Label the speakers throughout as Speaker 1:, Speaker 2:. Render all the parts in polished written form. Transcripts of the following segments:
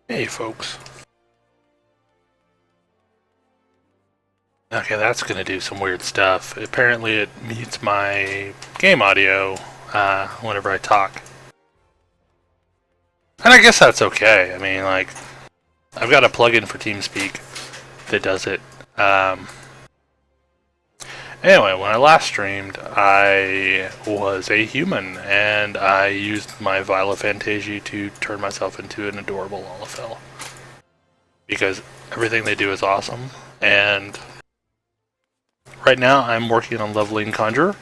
Speaker 1: Hey folks. Okay, that's gonna do some weird stuff. Apparently it mutes my game audio whenever I talk. And I guess that's okay. I mean, like, I've got a plugin for TeamSpeak that does it. Anyway, when I last streamed, I was a human, and I used my Viola Fantasia to turn myself into an adorable Olafel. Because everything they do is awesome, and right now I'm working on leveling Conjurer.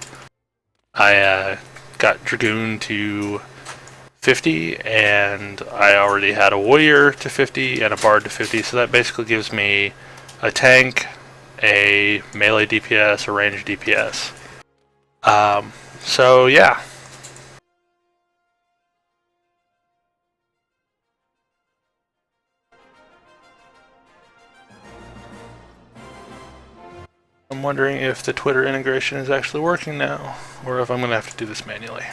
Speaker 1: I got Dragoon to 50, and I already had a Warrior to 50 and a Bard to 50, so that basically gives me a tank, a melee DPS, a ranged DPS. So yeah. I'm wondering if the Twitter integration is actually working now, or if I'm going to have to do this manually.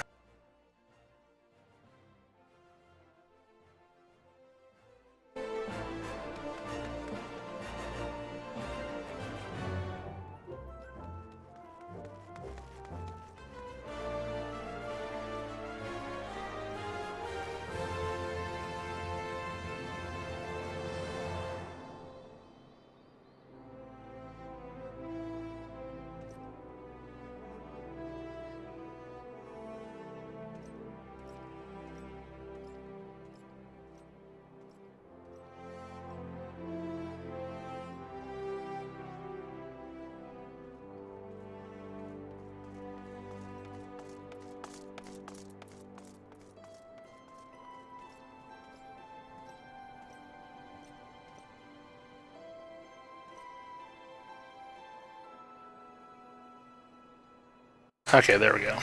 Speaker 1: Okay, there we go.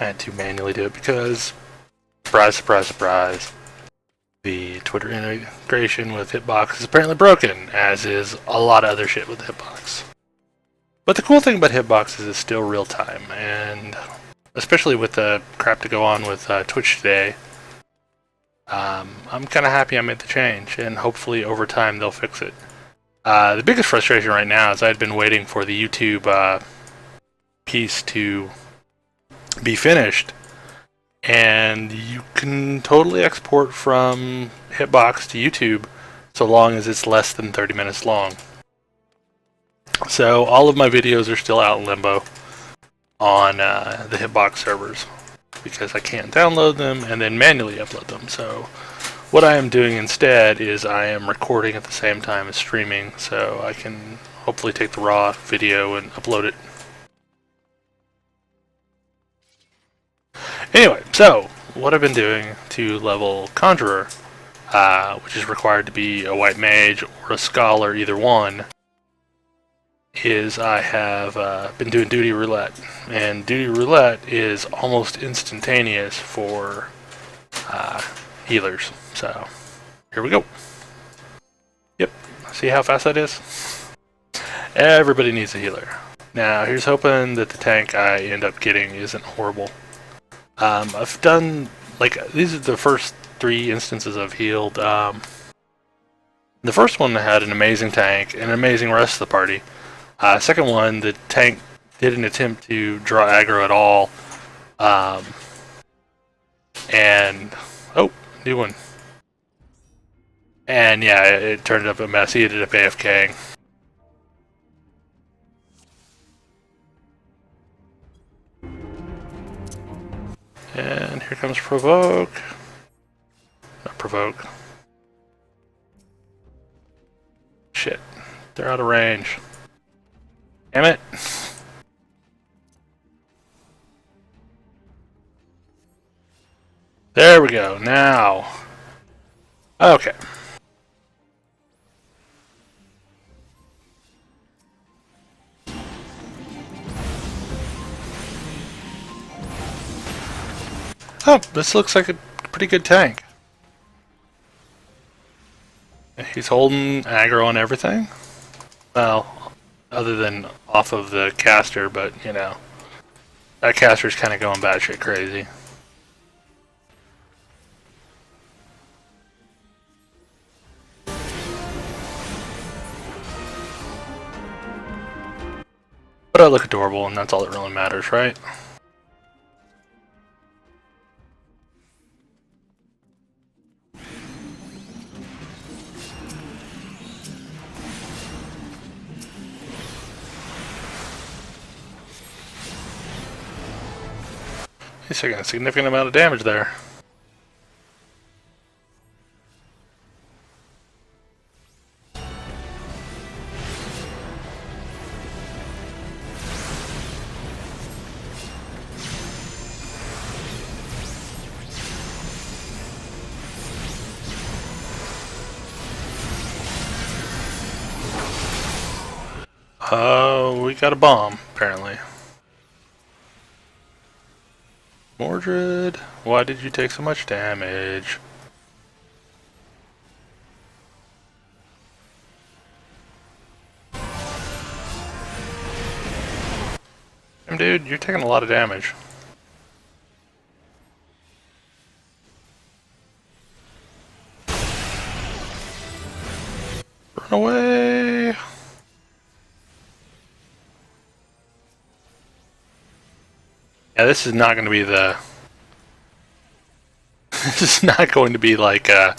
Speaker 1: I had to manually do it because, surprise, surprise, surprise, the Twitter integration with Hitbox is apparently broken, as is a lot of other shit with Hitbox. But the cool thing about Hitbox is it's still real time, and especially with the crap to go on with Twitch today, I'm kind of happy I made the change, and hopefully over time they'll fix it. The biggest frustration right now is I'd been waiting for the YouTube piece to be finished, and you can totally export from Hitbox to YouTube so long as it's less than 30 minutes long. So all of my videos are still out in limbo on the Hitbox servers because I can't download them and then manually upload them. So what I am doing instead is I am recording at the same time as streaming, so I can hopefully take the raw video and upload it. Anyway, so what I've been doing to level Conjurer, which is required to be a white mage or a scholar, either one, is I have been doing duty roulette. And duty roulette is almost instantaneous for healers. So here we go. Yep, see how fast that is? Everybody needs a healer. Now here's hoping that the tank I end up getting isn't horrible. I've done, like, these are the first 3 instances I've healed. The first one had an amazing tank and an amazing rest of the party. Second one, the tank didn't attempt to draw aggro at all. And, oh, new one. And yeah, it turned up a mess. He ended up AFKing. And here comes Provoke. Not Provoke. Shit. They're out of range. Damn it. There we go. Now. Okay. Oh, this looks like a pretty good tank. He's holding aggro on everything. Well, other than off of the caster, but you know, that caster's kind of going batshit crazy. But I look adorable, and that's all that really matters, right? He's taking a significant amount of damage there. Oh, we got a bomb, apparently. Mordred, why did you take so much damage? Damn, dude, you're taking a lot of damage. Run away! Yeah, this is not going to be the... This is not going to be like the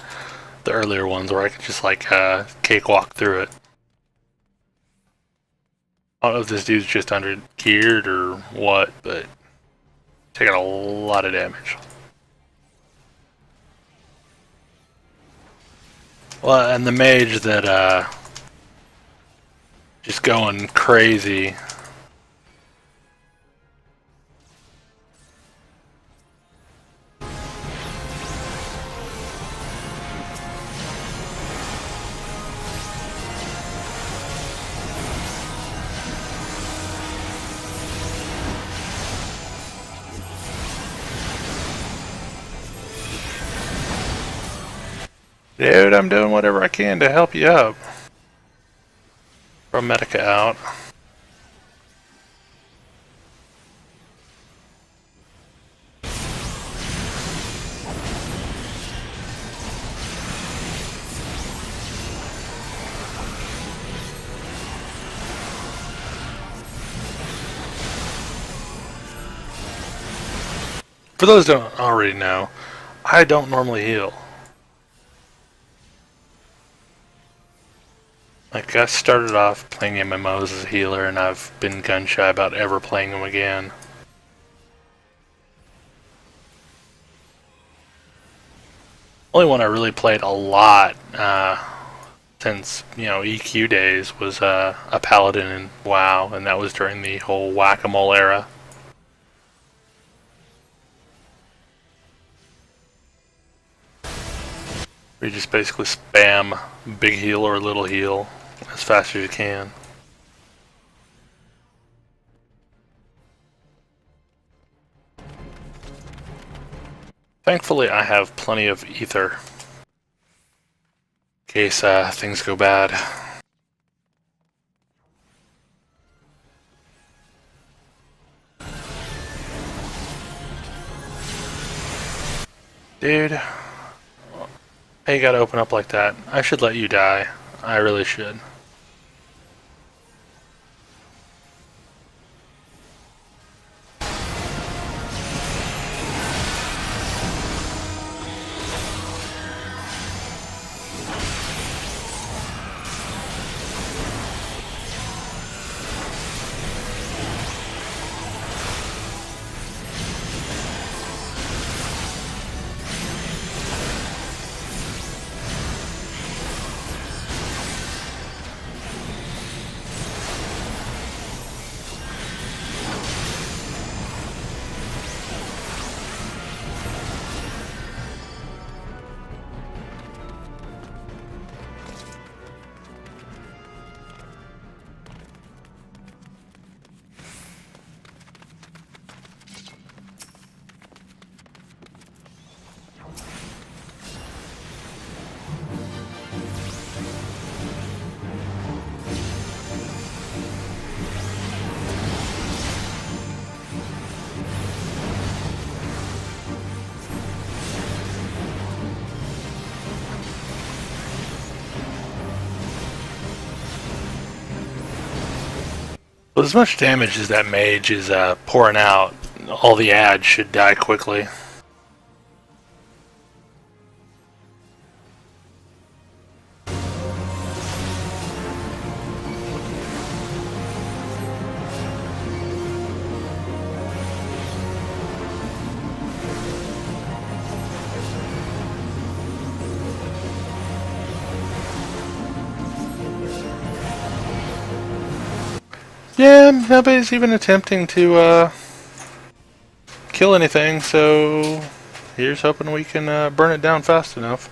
Speaker 1: earlier ones where I could just like cakewalk through it. I don't know if this dude's just under geared or what, but taking a lot of damage. Well, and the mage that just going crazy. Dude, I'm doing whatever I can to help you up. Throw Medica out. For those who don't already know, I don't normally heal. Like, I started off playing MMOs as a healer, and I've been gun-shy about ever playing them again. Only one I really played a lot since, you know, EQ days was a paladin in WoW, and that was during the whole whack-a-mole era. You just basically spam big heal or little heal as fast as you can. Thankfully, I have plenty of ether in case things go bad. Dude, how you gotta open up like that? I should let you die. I really should. With as much damage as that mage is pouring out, all the ads should die quickly. Yeah, nobody's even attempting to kill anything, so here's hoping we can burn it down fast enough.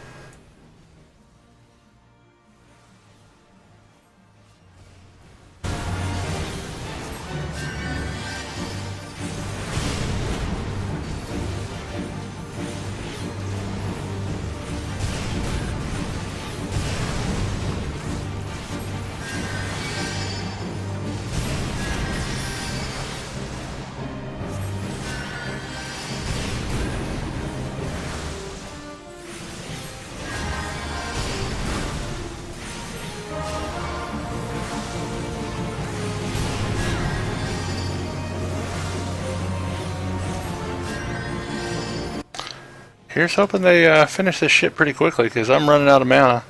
Speaker 1: Here's hoping they finish this shit pretty quickly, because I'm running out of mana.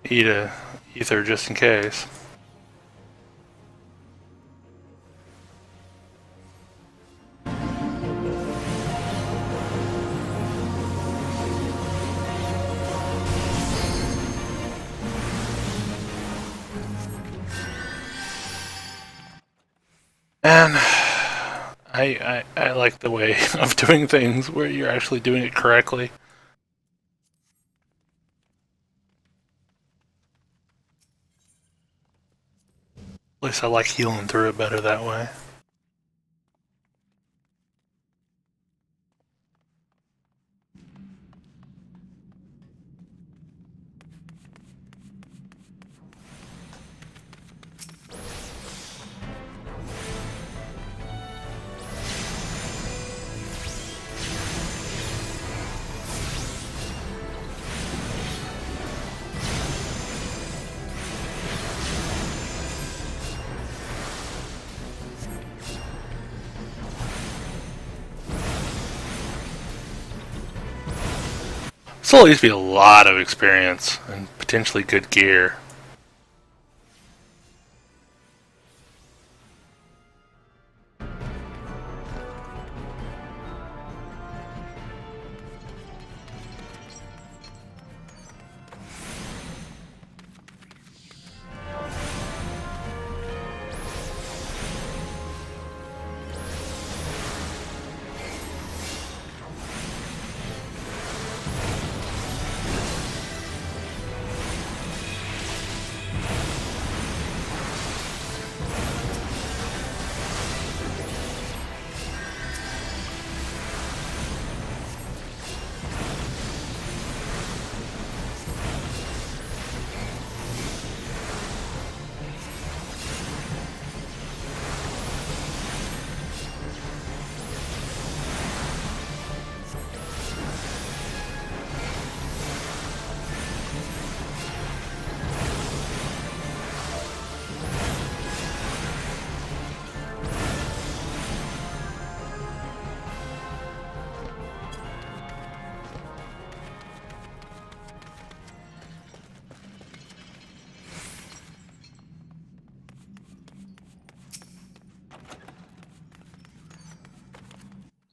Speaker 1: Eat a ether just in case. And I like the way of doing things where you're actually doing it correctly. At least I like healing through it better that way. Still needs to be a lot of experience and potentially good gear.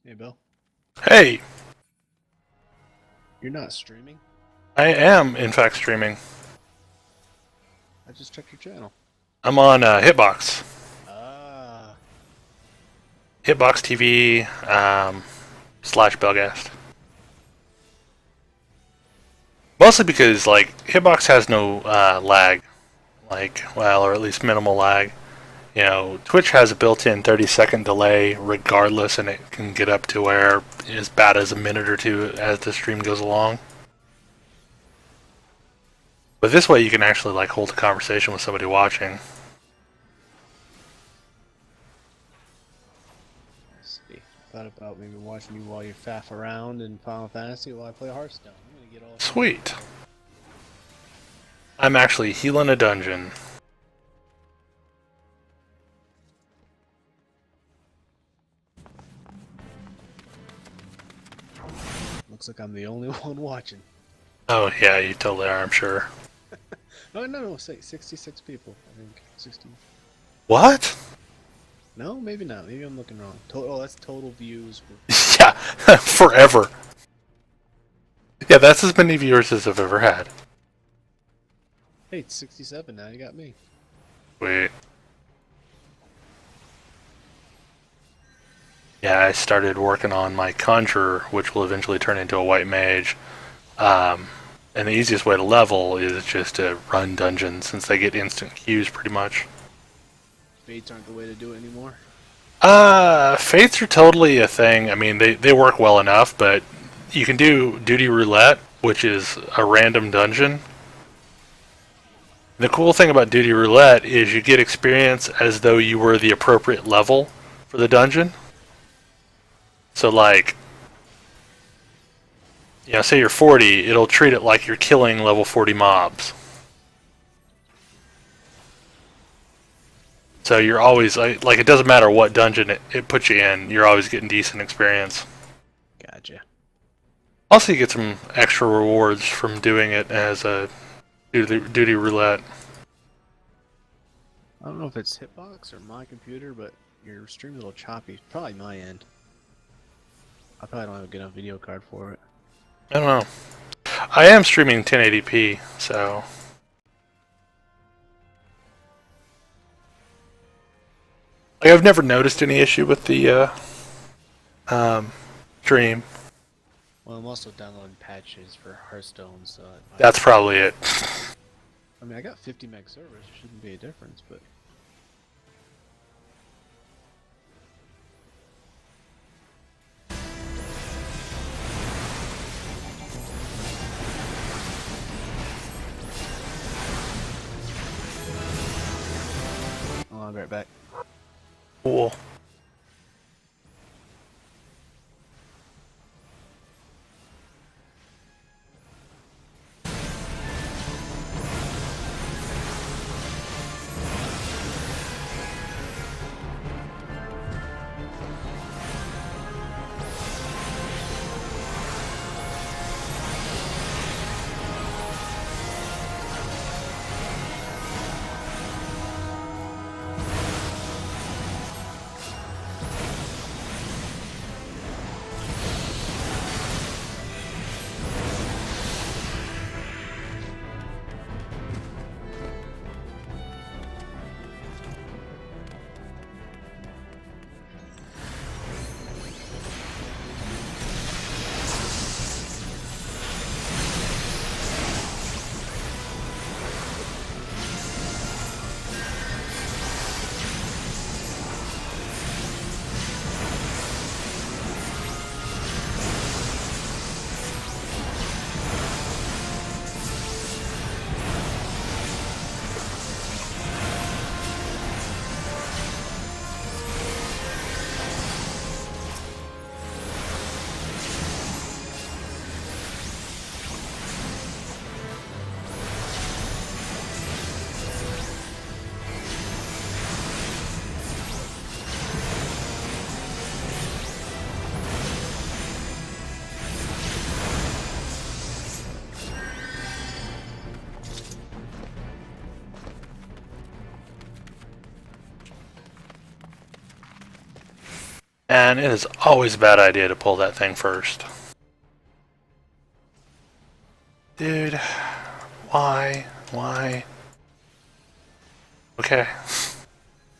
Speaker 2: Hey, Bill.
Speaker 1: Hey!
Speaker 2: You're not streaming?
Speaker 1: I am, in fact, streaming.
Speaker 2: I just checked your channel.
Speaker 1: I'm on Hitbox.
Speaker 2: Ah.
Speaker 1: Hitbox TV slash Belgast. Mostly because, like, Hitbox has no lag. Like, well, or at least minimal lag. You know, Twitch has a built-in 30-second delay regardless, and it can get up to where as bad as a minute or two as the stream goes along. But this way you can actually, like, hold a conversation with somebody watching.
Speaker 2: I see. Thought about maybe watching you while you faff around in Final Fantasy while I play Hearthstone. I'm gonna get all
Speaker 1: Sweet. I'm actually healing a dungeon.
Speaker 2: Looks like I'm the only one watching.
Speaker 1: Oh yeah, you totally are, I'm sure.
Speaker 2: Oh no, say 66 people. I think 60.
Speaker 1: What?
Speaker 2: No, maybe not. Maybe I'm looking wrong. Oh, that's total views.
Speaker 1: Yeah, forever. Yeah, that's as many viewers as I've ever had.
Speaker 2: Hey, it's 67 now. You got me.
Speaker 1: Wait. Yeah, I started working on my Conjurer, which will eventually turn into a white mage. And the easiest way to level is just to run dungeons, since they get instant queues pretty much.
Speaker 2: Fates aren't the way to do it anymore.
Speaker 1: Fates are totally a thing. I mean, they work well enough, but you can do Duty Roulette, which is a random dungeon. The cool thing about Duty Roulette is you get experience as though you were the appropriate level for the dungeon. So like, you know, say you're 40, it'll treat it like you're killing level 40 mobs. So you're always, like it doesn't matter what dungeon it puts you in, you're always getting decent experience.
Speaker 2: Gotcha.
Speaker 1: Also, you get some extra rewards from doing it as a duty roulette.
Speaker 2: I don't know if it's Hitbox or my computer, but your stream's a little choppy. Probably my end. I probably don't have a good enough video card for it.
Speaker 1: I don't know. I am streaming 1080p, so... Like, I've never noticed any issue with the stream.
Speaker 2: Well, I'm also downloading patches for Hearthstone, so...
Speaker 1: That's probably it.
Speaker 2: I mean, I got 50 meg servers. There shouldn't be a difference, but... Oh, I'll be right back.
Speaker 1: Cool. And it is always a bad idea to pull that thing first. Dude, why? Why? Okay.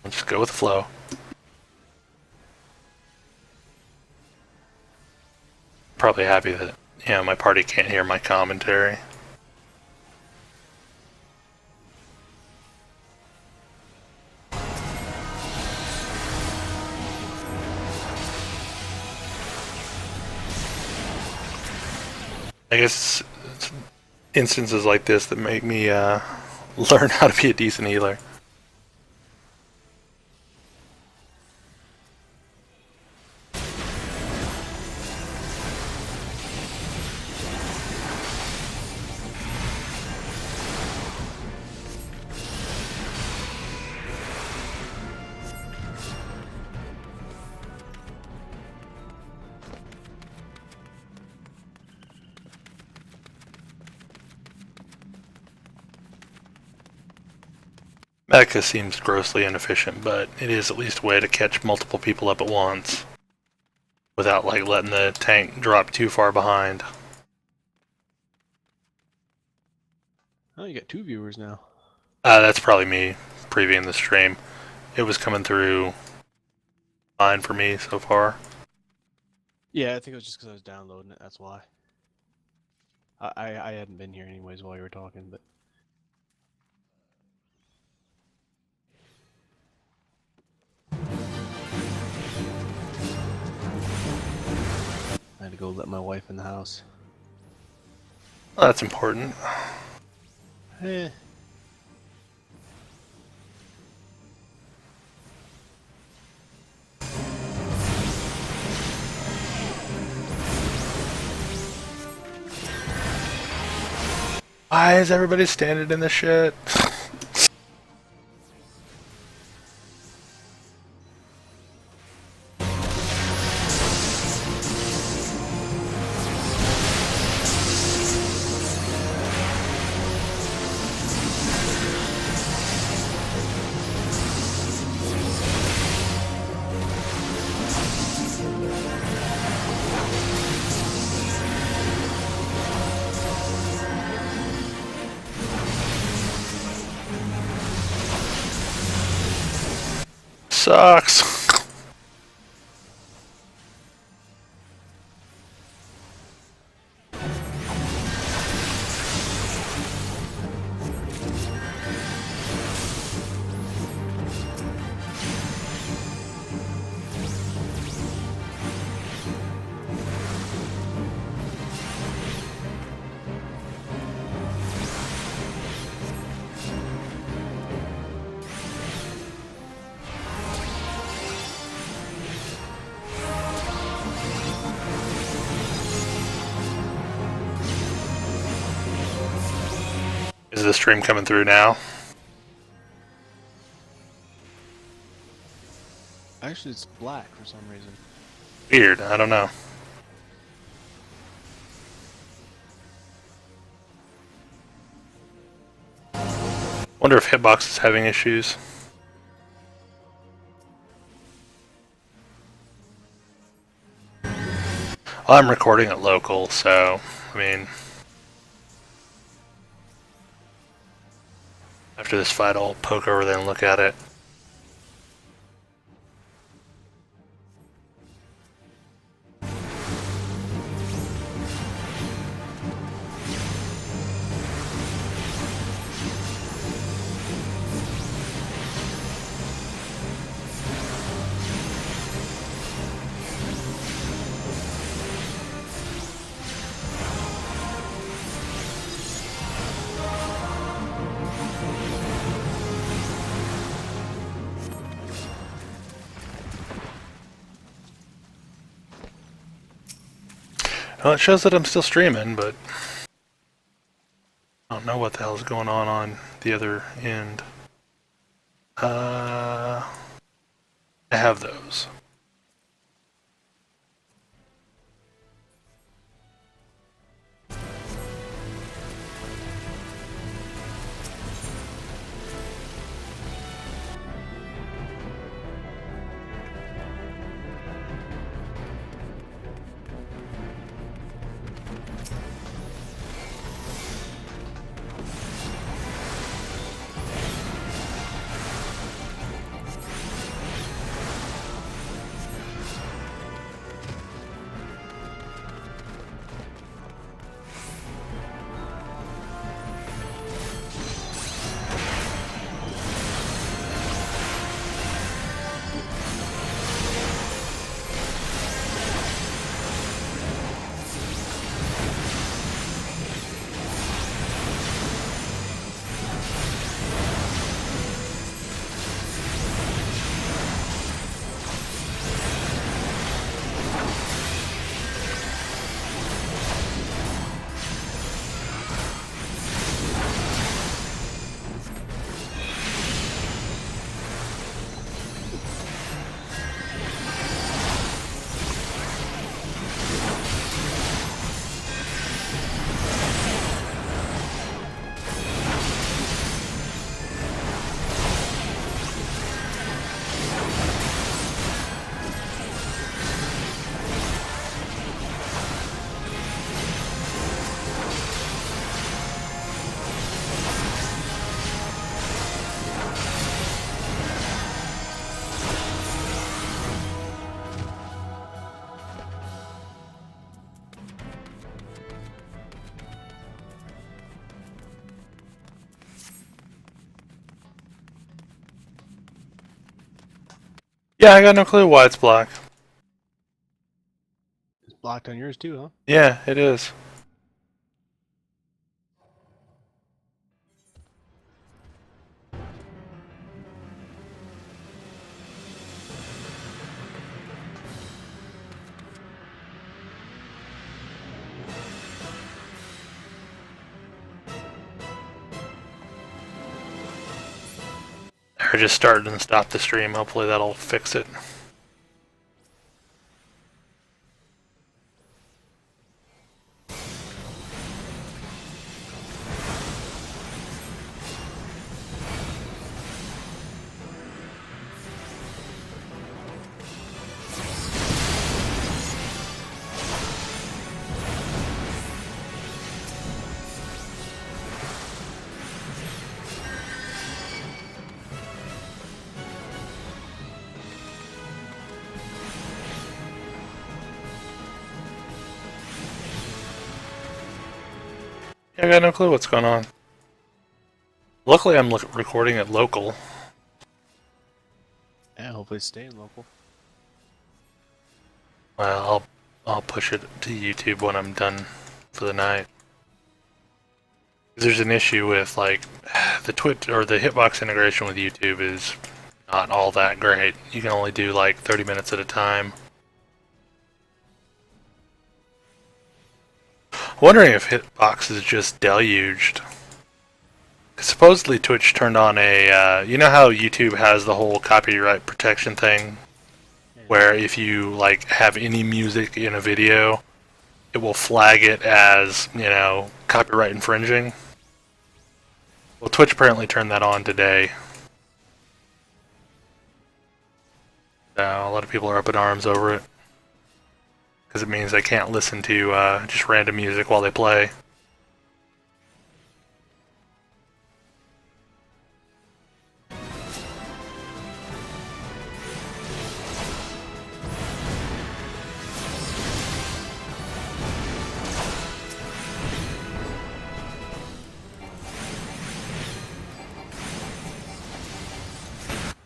Speaker 1: I'll just go with the flow. Probably happy that, you know, my party can't hear my commentary. I guess it's instances like this that make me learn how to be a decent healer. Mecha seems grossly inefficient, but it is at least a way to catch multiple people up at once without like letting the tank drop too far behind.
Speaker 2: Oh, you got 2 viewers now.
Speaker 1: That's probably me previewing the stream. It was coming through fine for me so far.
Speaker 2: Yeah, I think it was just because I was downloading it. That's why. I hadn't been here anyways while you were talking, but. I had to go let my wife in the house.
Speaker 1: Well, that's important.
Speaker 2: Eh.
Speaker 1: Why is everybody standing in this shit? Sucks. Is the stream coming through now?
Speaker 2: Actually, it's black for some reason.
Speaker 1: Weird, I don't know. Wonder if Hitbox is having issues. Well, I'm recording it local, so, I mean... After this fight, I'll poke over there and look at it. Well, it shows that I'm still streaming, but I don't know what the hell is going on the other end. I have those. Yeah, I got no clue why it's black.
Speaker 2: It's blocked on yours too, huh?
Speaker 1: Yeah, it is. Or just started and stopped the stream. Hopefully that'll fix it. Yeah, I got no clue what's going on. Luckily, I'm recording it local.
Speaker 2: Yeah, hopefully it's staying local.
Speaker 1: Well, I'll push it to YouTube when I'm done for the night. There's an issue with like the Twitch or the hitbox integration with YouTube is not all that great. You can only do like 30 minutes at a time. Wondering if hitbox is just deluged. Supposedly Twitch turned on a, you know how YouTube has the whole copyright protection thing? Where if you like have any music in a video, it will flag it as, you know, copyright infringing. Well, Twitch apparently turned that on today. So a lot of people are up in arms over it. Because it means they can't listen to just random music while they play.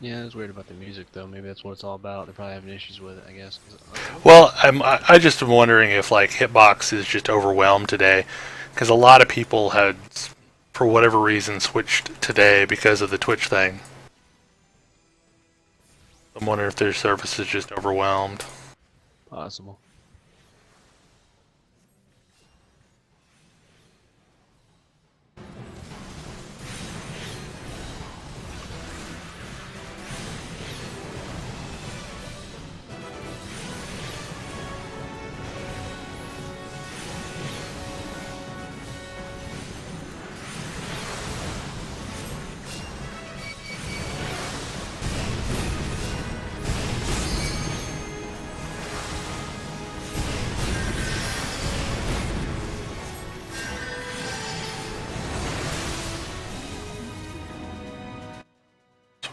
Speaker 2: Yeah, it's weird about the music though. Maybe that's what it's all about. They're probably having issues with it, I guess.
Speaker 1: Well, I just am wondering if like Hitbox is just overwhelmed today, because a lot of people had, for whatever reason, switched today because of the Twitch thing. I'm wondering if their service is just overwhelmed.
Speaker 2: Possible.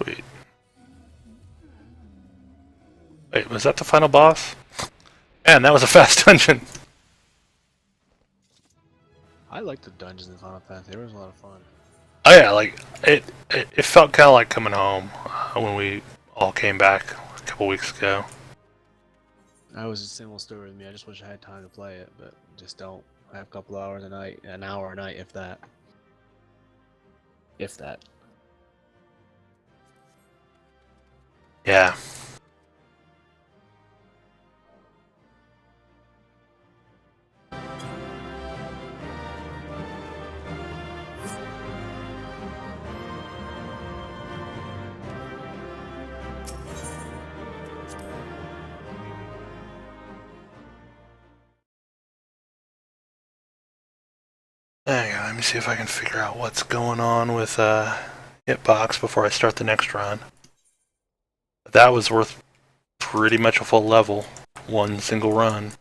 Speaker 1: Sweet. Wait, was that the final boss? Man, that was a fast dungeon.
Speaker 2: I like the dungeons in Final Fantasy. They was a lot of fun.
Speaker 1: Oh yeah, like it felt kind of like coming home when we all came back a couple weeks ago.
Speaker 2: I was a similar story with me. I just wish I had time to play it, but just don't. I have a couple hours a night, an hour a night, if that. If that.
Speaker 1: Yeah. Hang on, let me see if I can figure out what's going on with Hitbox before I start the next run. That was worth pretty much a full level, one single run.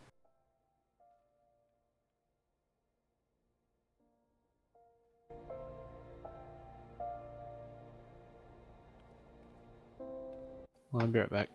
Speaker 2: Well, I'll be right back.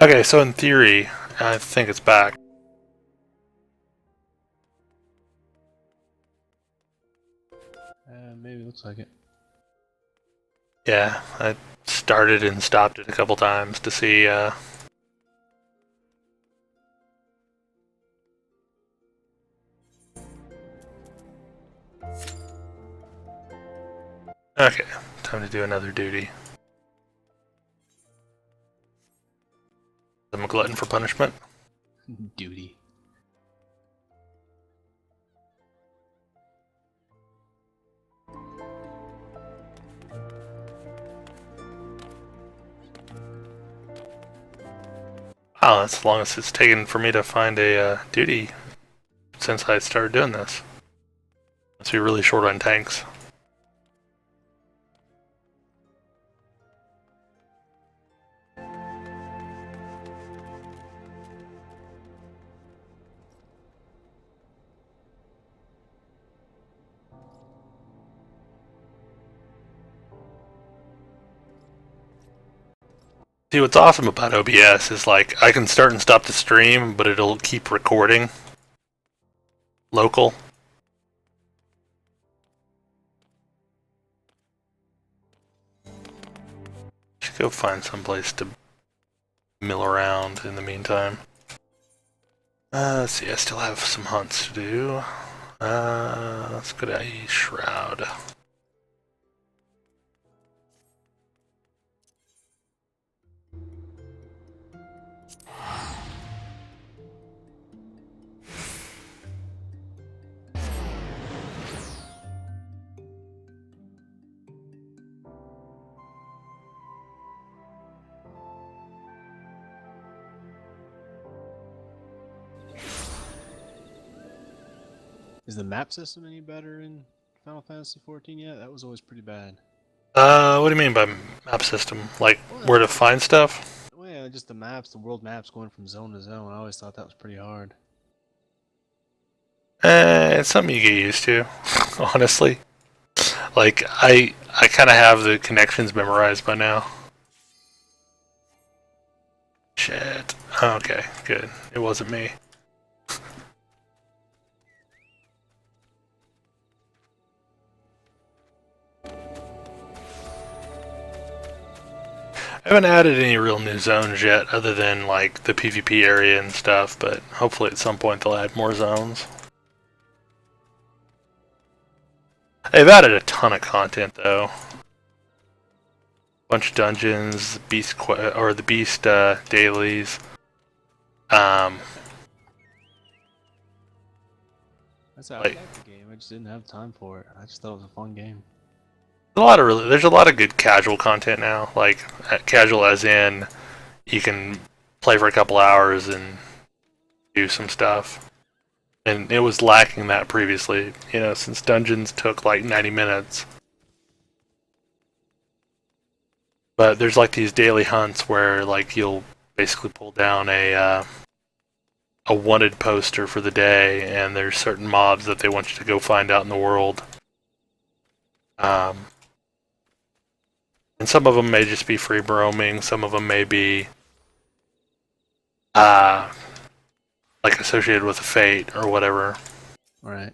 Speaker 1: Okay, so in theory, I think it's back.
Speaker 2: Maybe it looks like it.
Speaker 1: Yeah, I started and stopped it a couple times to see. Okay, time to do another duty. I'm a glutton for punishment.
Speaker 2: Duty.
Speaker 1: Wow, that's the longest it's taken for me to find a duty since I started doing this. Must be really short on tanks. See, what's awesome about OBS is like I can start and stop the stream, but it'll keep recording local. Should go find someplace to mill around in the meantime. Let's see, I still have some hunts to do. Let's go to Shroud.
Speaker 2: Is the map system any better in Final Fantasy XIV yet? That was always pretty bad.
Speaker 1: What do you mean by map system? Like where to find stuff?
Speaker 2: Well, yeah, just the maps, the world maps going from zone to zone. I always thought that was pretty hard.
Speaker 1: It's something you get used to, honestly. Like I kind of have the connections memorized by now. Shit. Okay, good. It wasn't me. I haven't added any real new zones yet, other than like the PvP area and stuff, but hopefully at some point they'll add more zones. They've added a ton of content though. Bunch of dungeons, the beast dailies.
Speaker 2: That's how I like the game. I just didn't have time for it. I just thought it was a fun game.
Speaker 1: There's a lot of good casual content now. Like casual as in you can play for a couple hours and do some stuff. And it was lacking that previously, you know, since dungeons took like 90 minutes. But there's like these daily hunts where like you'll basically pull down a wanted poster for the day, and there's certain mobs that they want you to go find out in the world. And some of them may just be free roaming, some of them may be like associated with a fate or whatever.
Speaker 2: Right.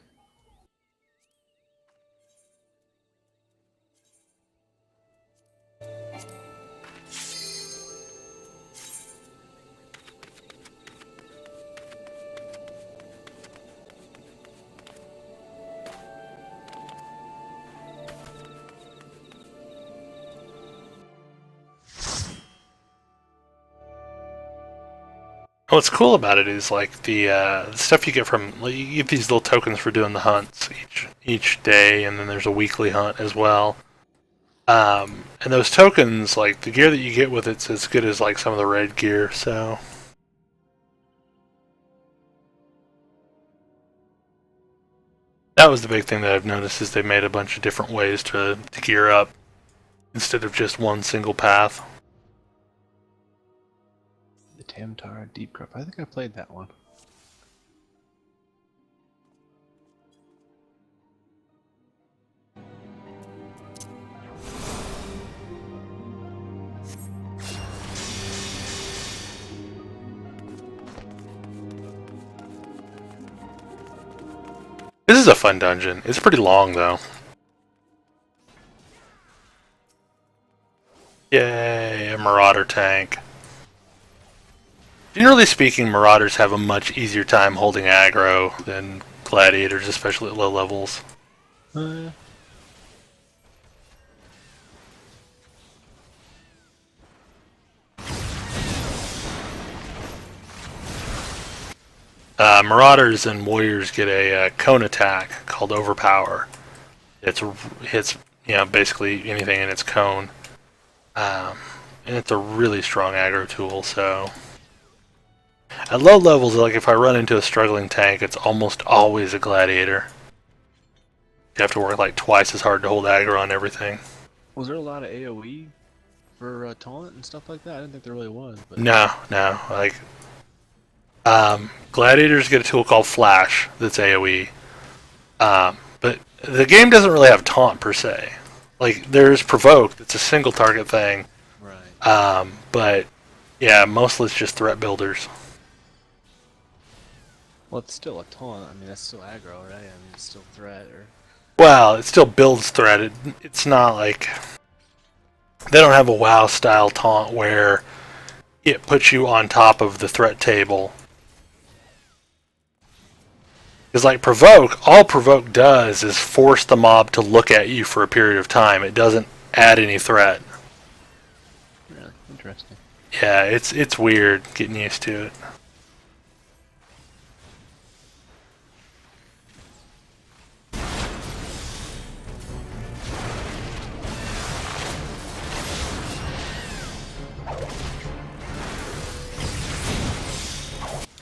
Speaker 1: What's cool about it is like the stuff you get from you get these little tokens for doing the hunts each day, and then there's a weekly hunt as well. And those tokens, like the gear that you get with it's as good as like some of the red gear. So that was the big thing that I've noticed is they made a bunch of different ways to gear up instead of just one single path.
Speaker 2: Tamtar Deep Grove. I think I played that one.
Speaker 1: This is a fun dungeon. It's pretty long, though. Yay, a Marauder tank. Generally speaking, Marauders have a much easier time holding aggro than Gladiators, especially at low levels. Marauders and Warriors get a cone attack called Overpower. It hits basically anything in its cone. And it's a really strong aggro tool, so... At low levels, like if I run into a struggling tank, it's almost always a Gladiator. You have to work like twice as hard to hold aggro on everything.
Speaker 2: Was there a lot of AoE for taunt and stuff like that? I didn't think there really was. But...
Speaker 1: No. Like, Gladiators get a tool called Flash that's AoE. But the game doesn't really have taunt per se. Like, there's Provoke, it's a single target thing.
Speaker 2: Right.
Speaker 1: But yeah, mostly it's just threat builders.
Speaker 2: Well, it's still a taunt. I mean, that's still aggro, right? I mean, it's still threat, or...
Speaker 1: Well, it still builds threat. It's not like... They don't have a WoW style taunt where it puts you on top of the threat table. Because like Provoke, all Provoke does is force the mob to look at you for a period of time. It doesn't add any threat.
Speaker 2: Yeah, interesting.
Speaker 1: Yeah, it's weird getting used to it.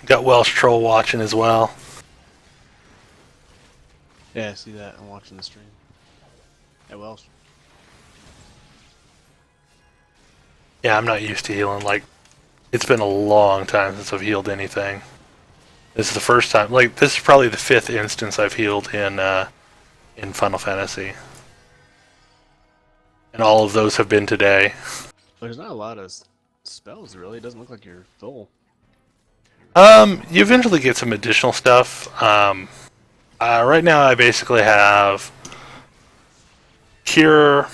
Speaker 1: Got Welsh Troll watching as well.
Speaker 2: Yeah, I see that. I'm watching the stream. Yeah, Welsh.
Speaker 1: Yeah, I'm not used to healing. Like, it's been a long time since I've healed anything. This is the first time. Like, this is probably the 5th instance I've healed in Final Fantasy, and all of those have been today.
Speaker 2: There's not a lot of spells, really. It doesn't look like you're full.
Speaker 1: You eventually get some additional stuff. Right now I basically have Cure,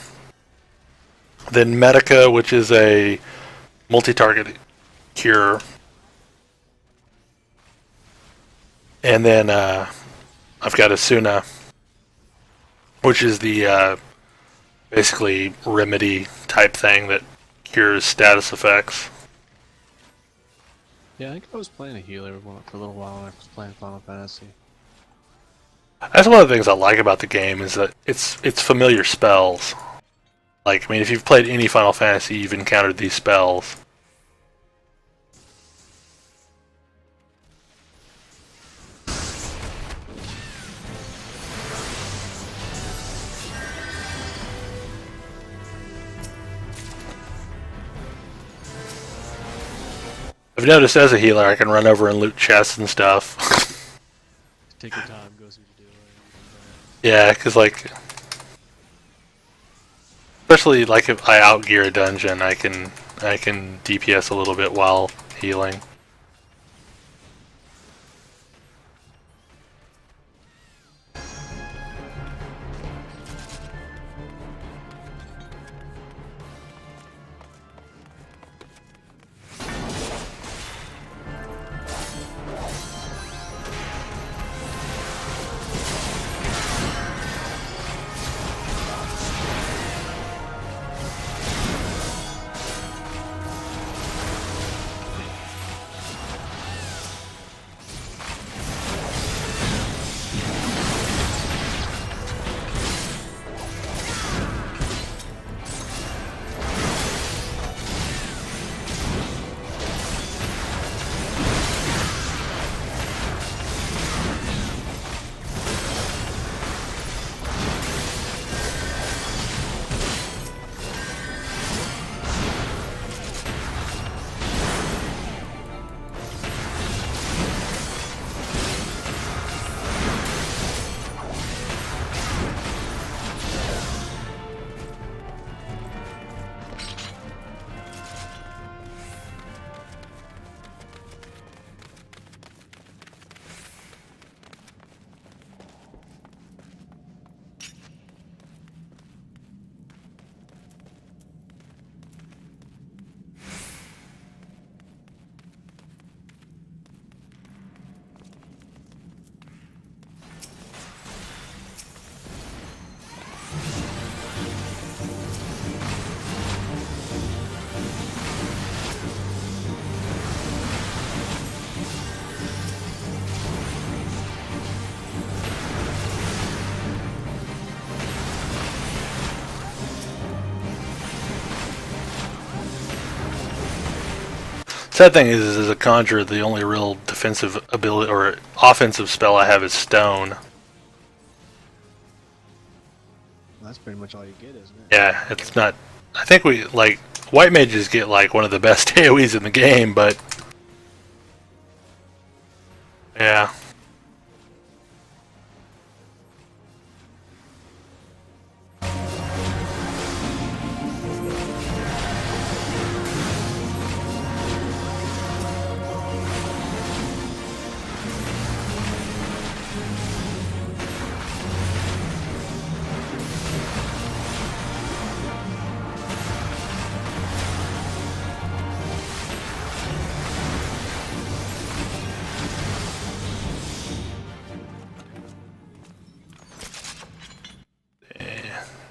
Speaker 1: then Medica, which is a multi-target cure, and then I've got Asuna, which is the basically remedy type thing that cures status effects.
Speaker 2: Yeah, I think I was playing a healer for a little while when I was playing Final Fantasy.
Speaker 1: That's one of the things I like about the game is that it's familiar spells. Like, I mean, if you've played any Final Fantasy, you've encountered these spells. I've noticed as a healer I can run over and loot chests and stuff.
Speaker 2: Take your time, go see what you do.
Speaker 1: Yeah, because like... Especially like if I outgear a dungeon, I can DPS a little bit while healing. Sad thing is, as a Conjurer, the only real defensive ability or offensive spell I have is Stone.
Speaker 2: Well, that's pretty much all you get, isn't it?
Speaker 1: Yeah, it's not. I think we like white mages get like one of the best AoEs in the game, but yeah.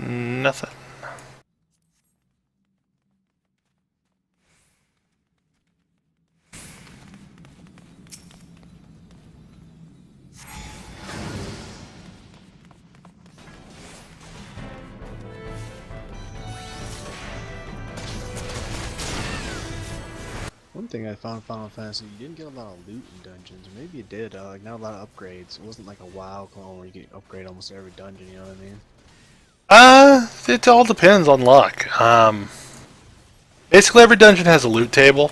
Speaker 1: Nothing.
Speaker 2: One thing I found in Final Fantasy, you didn't get a lot of loot in dungeons. Or maybe you did, like not a lot of upgrades. It wasn't like a WoW clone where you get upgrade almost every dungeon, you know what I mean?
Speaker 1: It all depends on luck. Basically every dungeon has a loot table,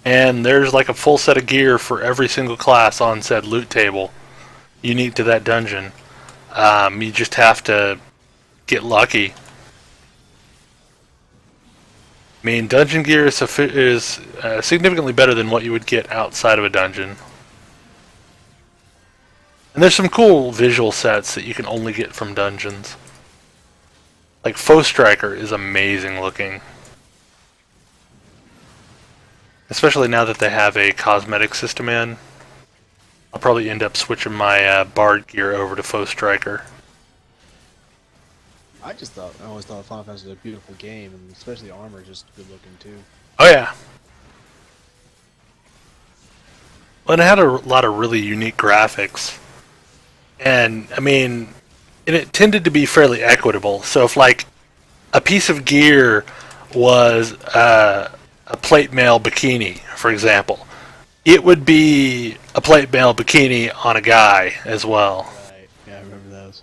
Speaker 1: and there's like a full set of gear for every single class on said loot table, unique to that dungeon. You just have to get lucky. I mean, dungeon gear is significantly better than what you would get outside of a dungeon. And there's some cool visual sets that you can only get from dungeons. Like Foe Striker is amazing looking. Especially now that they have a cosmetic system in. I'll probably end up switching my Bard gear over to Foe Striker.
Speaker 2: I always thought Final Fantasy was a beautiful game, and especially the armor is just good looking too.
Speaker 1: Oh yeah. Well, and it had a lot of really unique graphics. And, I mean, and it tended to be fairly equitable. So if, like, a piece of gear was a plate mail bikini, for example, it would be a plate mail bikini on a guy as well.
Speaker 2: Right, yeah, I remember those.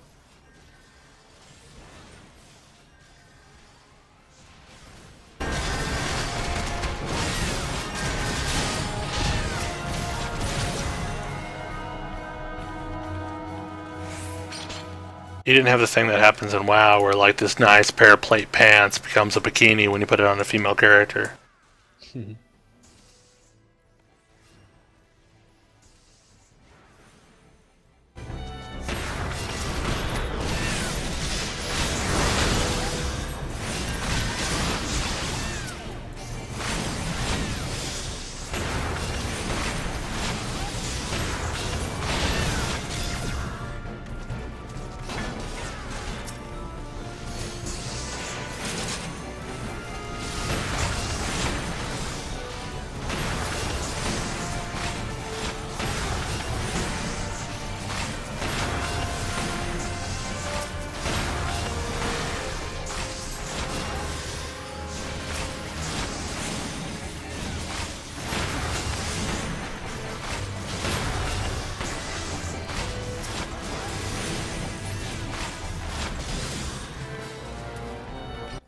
Speaker 1: You didn't have the thing that happens in WoW where, like, this nice pair of plate pants becomes a bikini when you put it on a female character.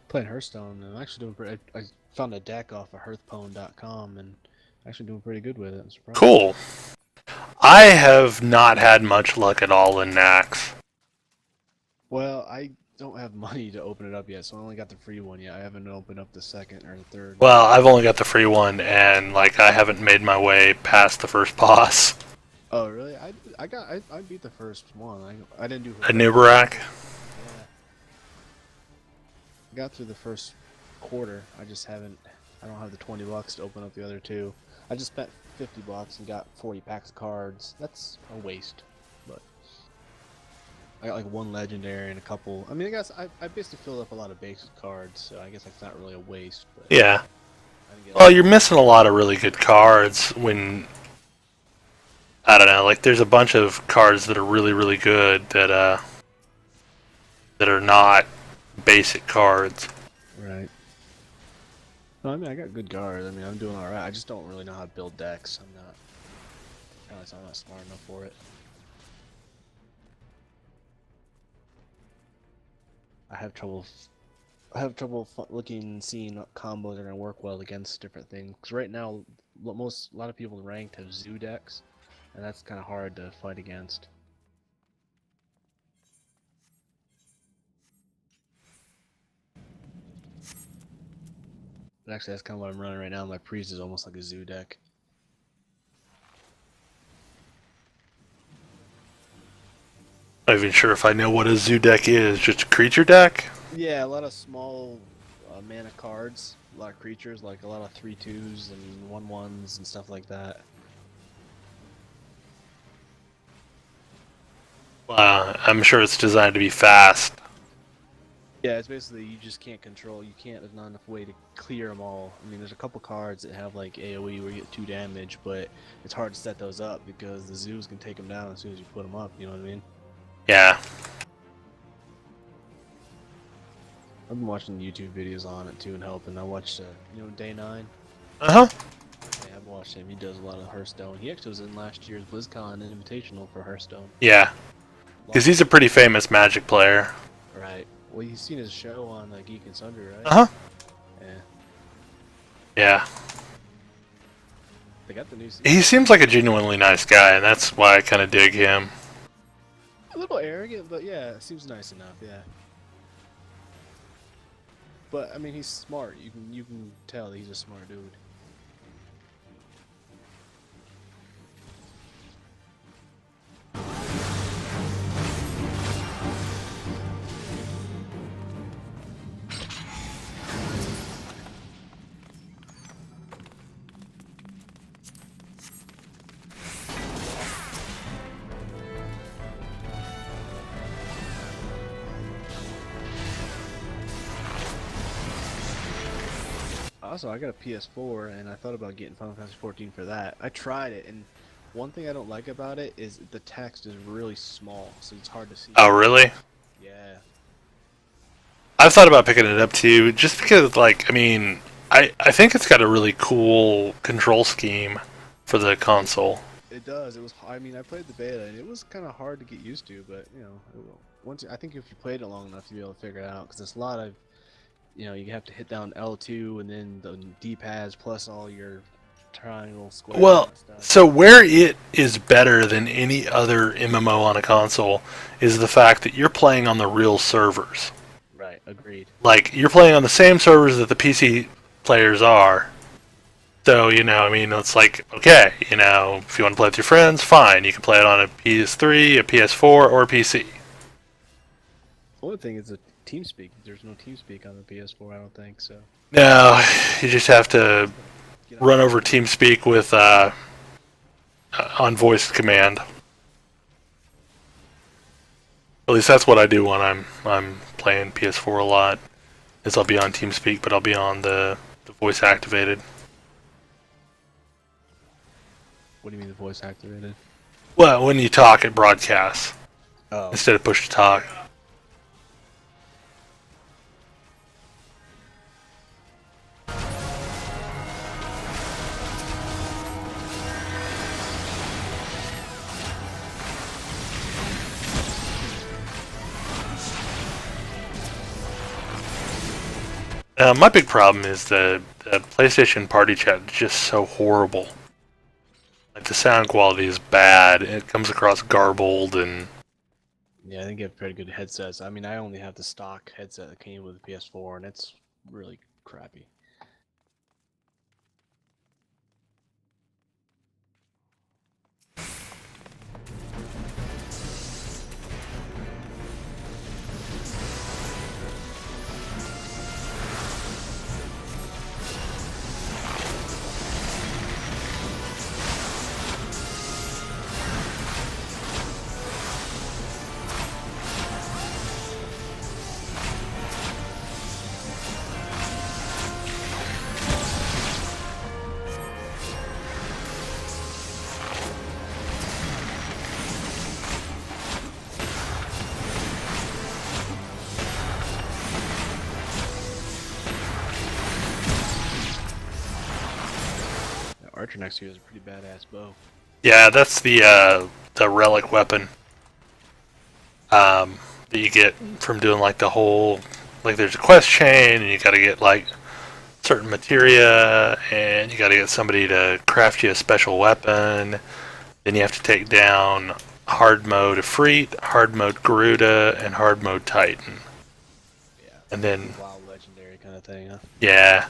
Speaker 2: Playing Hearthstone, and I'm actually doing pretty. I found a deck off of hearthpwn.com and actually doing pretty good with it. I'm surprised.
Speaker 1: Cool. I have not had much luck at all in Nax.
Speaker 2: Well, I don't have money to open it up yet, so I only got the free one yet. I haven't opened up the second or the third.
Speaker 1: Well, I've only got the free one, and, like, I haven't made my way past the first boss.
Speaker 2: Oh, really? I beat the first one. I didn't do
Speaker 1: A Nubarak.
Speaker 2: I got through the first quarter. I don't have the $20 to open up the other two. I just spent $50 and got 40 packs of cards. That's a waste, but I got like one legendary and a couple. I mean, I guess I basically filled up a lot of basic cards, so I guess that's not really a waste. But
Speaker 1: Yeah. Well, you're missing a lot of really good cards when, I don't know, like there's a bunch of cards that are really, really good that are not basic cards.
Speaker 2: Right. No, I mean, I got good guards. I mean, I'm doing alright. I just don't really know how to build decks. I'm not smart enough for it. I have trouble. Seeing what combos are gonna work well against different things. Because right now, a lot of people ranked have zoo decks, and that's kind of hard to fight against. But actually, that's kind of what I'm running right now. My priest is almost like a zoo deck.
Speaker 1: Not even sure if I know what a zoo deck is. Just a creature deck?
Speaker 2: Yeah, a lot of small mana cards, a lot of creatures, like a lot of 3/2s and 1/1s and stuff like that.
Speaker 1: I'm sure it's designed to be fast.
Speaker 2: Yeah, it's basically you just can't control. There's not enough way to clear them all. I mean, there's a couple cards that have like AoE where you get 2 damage, but it's hard to set those up because the zoos can take them down as soon as you put them up. You know what I mean?
Speaker 1: Yeah.
Speaker 2: I've been watching YouTube videos on it too and helping. I watched, Day 9.
Speaker 1: Uh-huh.
Speaker 2: Yeah, I've watched him. He does a lot of Hearthstone. He actually was in last year's BlizzCon Invitational for Hearthstone.
Speaker 1: Yeah. Because he's a pretty famous Magic player.
Speaker 2: Right. Well, you've seen his show on Geek and Sundry, right?
Speaker 1: Uh-huh.
Speaker 2: Yeah.
Speaker 1: Yeah.
Speaker 2: They got the new season.
Speaker 1: He seems like a genuinely nice guy, and that's why I kind of dig him.
Speaker 2: A little arrogant, but yeah, seems nice enough, yeah. But I mean, he's smart. You can tell that he's a smart dude. Also, I got a PS4, and I thought about getting Final Fantasy 14 for that. I tried it, and one thing I don't like about it is the text is really small, so it's hard to see.
Speaker 1: Oh, really?
Speaker 2: Yeah.
Speaker 1: I've thought about picking it up too, just because, like, I mean, I think it's got a really cool control scheme for the console.
Speaker 2: It does. I mean, I played the beta, and it was kind of hard to get used to, but I think if you played it long enough, you'll be able to figure it out. Because it's a lot of, you have to hit down L2 and then the D-pads plus all your triangle, square.
Speaker 1: Well,
Speaker 2: stuff.
Speaker 1: so where it is better than any other MMO on a console is the fact that you're playing on the real servers.
Speaker 2: Right. Agreed.
Speaker 1: Like, you're playing on the same servers that the PC players are. So, I mean, it's like, okay, if you want to play with your friends, fine. You can play it on a PS3, a PS4, or a PC.
Speaker 2: One thing is the TeamSpeak. There's no TeamSpeak on the PS4, I don't think so.
Speaker 1: No, you just have to run over TeamSpeak with on voice command. At least that's what I do when I'm playing PS4 a lot. Is I'll be on TeamSpeak, but I'll be on the voice activated.
Speaker 2: What do you mean the voice activated?
Speaker 1: Well, when you talk, it broadcasts
Speaker 2: Oh.
Speaker 1: instead of push to talk. My big problem is the PlayStation Party Chat is just so horrible. Like, the sound quality is bad. It comes across garbled and...
Speaker 2: Yeah, I think you have pretty good headsets. I mean, I only have the stock headset that came with the PS4, and it's really crappy. archer next to you has a pretty badass bow.
Speaker 1: Yeah, that's the relic weapon that you get from doing like the whole, like there's a quest chain and you got to get like certain materia and you got to get somebody to craft you a special weapon. Then you have to take down hard mode Ifrit, hard mode Garuda, and hard mode Titan.
Speaker 2: Yeah.
Speaker 1: And then
Speaker 2: WoW legendary kind of thing, huh?
Speaker 1: yeah,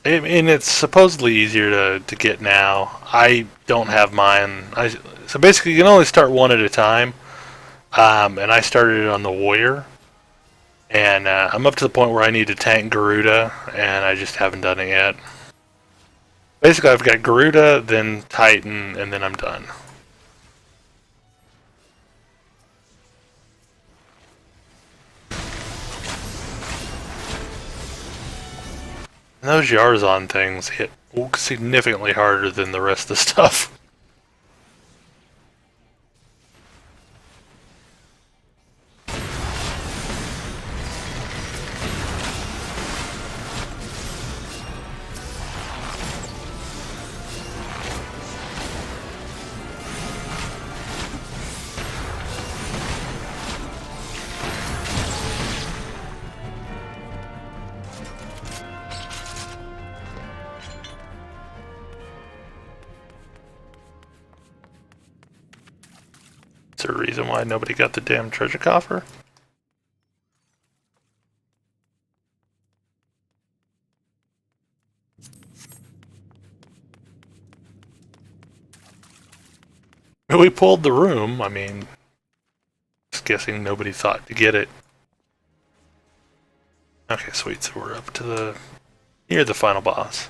Speaker 1: and it's supposedly easier to get now. I don't have mine. So basically you can only start one at a time. And I started it on the warrior. And I'm up to the point where I need to tank Garuda, and I just haven't done it yet. Basically, I've got Garuda, then Titan, and then I'm done. And those Yarzon things hit significantly harder than the rest of the stuff. Is there a reason why nobody got the damn treasure coffer? We pulled the room, I mean, just guessing nobody thought to get it. Okay, sweet, so we're up to near the final boss.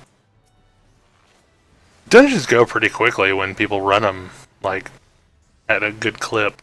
Speaker 1: Dungeons go pretty quickly when people run them, like, at a good clip.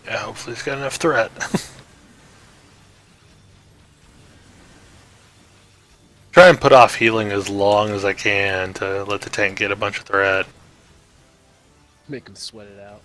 Speaker 1: Yeah, hopefully it's got enough threat. Try and put off healing as long as I can to let the tank get a bunch of threat.
Speaker 2: Make him sweat it out.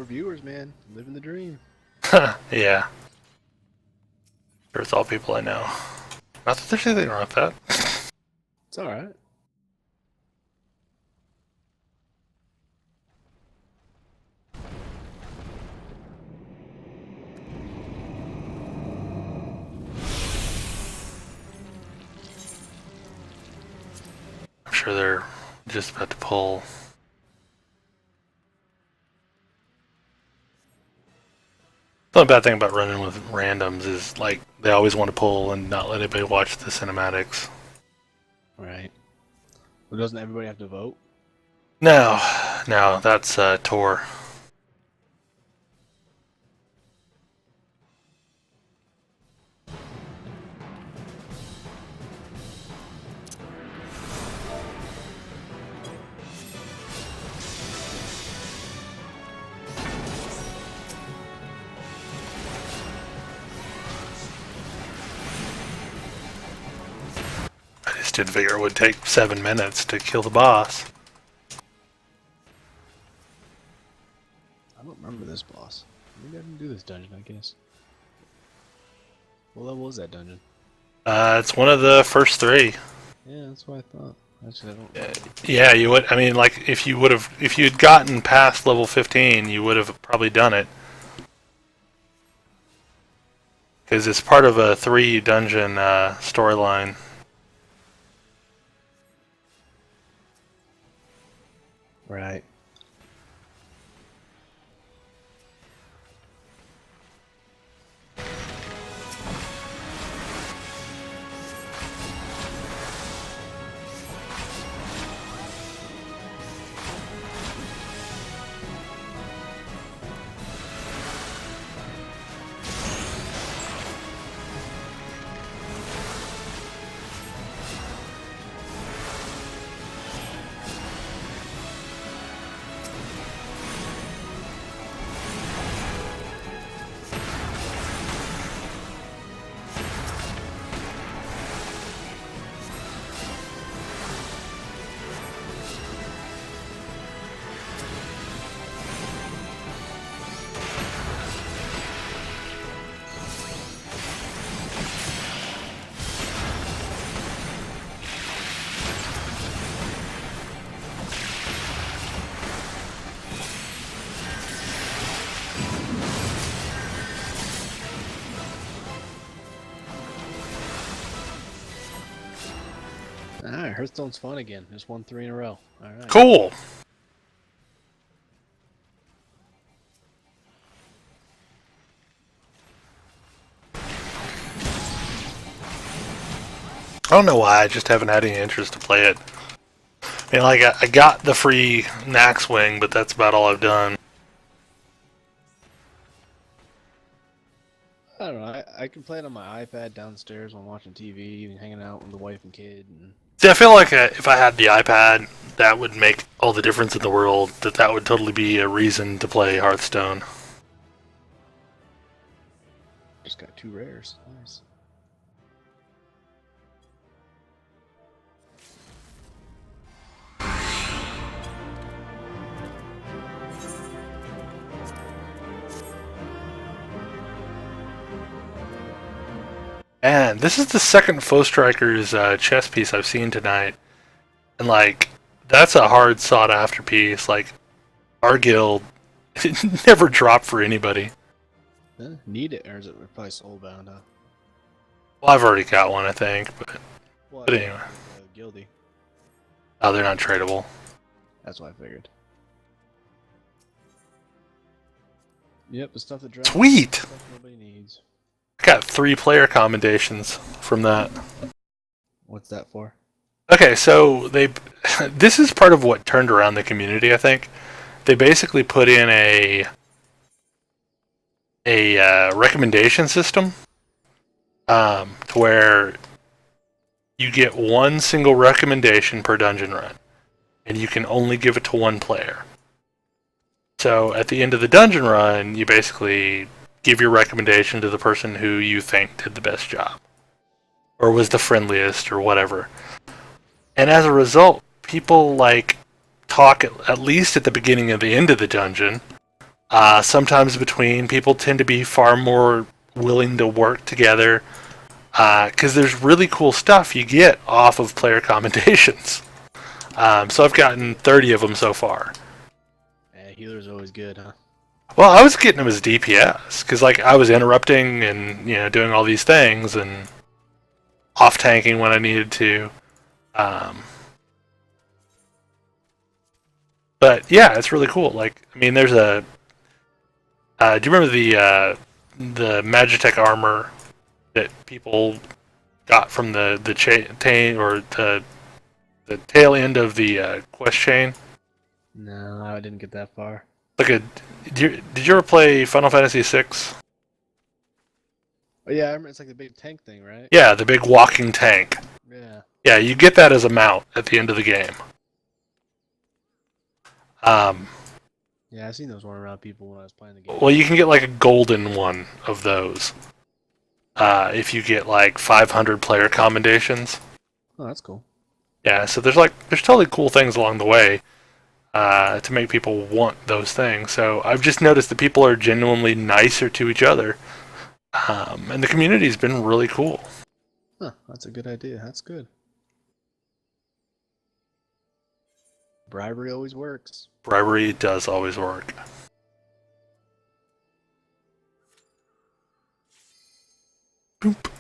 Speaker 2: Viewers, man, living the dream.
Speaker 1: Yeah. Sure, it's all people I know. Not that there's anything wrong with that.
Speaker 2: It's alright.
Speaker 1: I'm sure they're just about to pull. The only bad thing about running with randoms is, like, they always want to pull and not let anybody watch the cinematics.
Speaker 2: Right. Well, doesn't everybody have to vote?
Speaker 1: No, that's Tor. I just didn't figure it would take 7 minutes to kill the boss.
Speaker 2: I don't remember this boss. Maybe I didn't do this dungeon, I guess. What level is that dungeon?
Speaker 1: It's one of the first 3.
Speaker 2: Yeah, that's what I thought. Actually, I don't.
Speaker 1: Yeah, you would. I mean, like, if you'd gotten past level 15, you would have probably done it. Because it's part of a 3 dungeon storyline.
Speaker 2: Right. Alright, Hearthstone's fun again. Just won 3 in a row. Alright.
Speaker 1: Cool! I don't know why, I just haven't had any interest to play it. I mean, like, I got the free Nax Wing, but that's about all I've done.
Speaker 2: I don't know. I can play it on my iPad downstairs when I'm watching TV and hanging out with the wife and kid. And
Speaker 1: See, I feel like if I had the iPad, that would make all the difference in the world. That would totally be a reason to play Hearthstone.
Speaker 2: just got 2 rares. Nice.
Speaker 1: Man, this is the second Foe Strikers chess piece I've seen tonight. And, like, that's a hard sought after piece. Like, our guild never dropped for anybody.
Speaker 2: Need it, or is it probably soulbound, huh?
Speaker 1: Well, I've already got one, I think, but anyway.
Speaker 2: Guildy.
Speaker 1: Oh, they're not tradable.
Speaker 2: That's what I figured. Yep, the stuff that drops.
Speaker 1: Sweet!
Speaker 2: Stuff nobody needs.
Speaker 1: I got 3 player commendations from that.
Speaker 2: What's that for?
Speaker 1: Okay, so this is part of what turned around the community, I think. They basically put in a recommendation system to where you get one single recommendation per dungeon run, and you can only give it to one player. So at the end of the dungeon run, you basically give your recommendation to the person who you think did the best job, or was the friendliest, or whatever. And as a result, people talk at least at the beginning and the end of the dungeon. Sometimes between, people tend to be far more willing to work together because there's really cool stuff you get off of player commendations. So I've gotten 30 of them so far.
Speaker 2: Healer's always good, huh?
Speaker 1: Well, I was getting them as DPS because I was interrupting and doing all these things and off tanking when I needed to. But yeah, it's really cool. There's a. Do you remember the Magitech armor that people got from the tail end of the quest chain?
Speaker 2: No, I didn't get that far.
Speaker 1: Did you ever play Final Fantasy VI?
Speaker 2: Oh yeah, I remember it's like the big tank thing, right?
Speaker 1: Yeah, the big walking tank.
Speaker 2: Yeah.
Speaker 1: Yeah, you get that as a mount at the end of the game.
Speaker 2: Yeah, I've seen those running around people when I was playing the game.
Speaker 1: Well, you can get a golden one of those if you get 500 player commendations.
Speaker 2: Oh, that's cool.
Speaker 1: Yeah, so there's totally cool things along the way to make people want those things. So I've just noticed that people are genuinely nicer to each other, and the community's been really cool.
Speaker 2: Huh, that's a good idea. That's good. Bribery always works.
Speaker 1: Bribery does always work. Boop.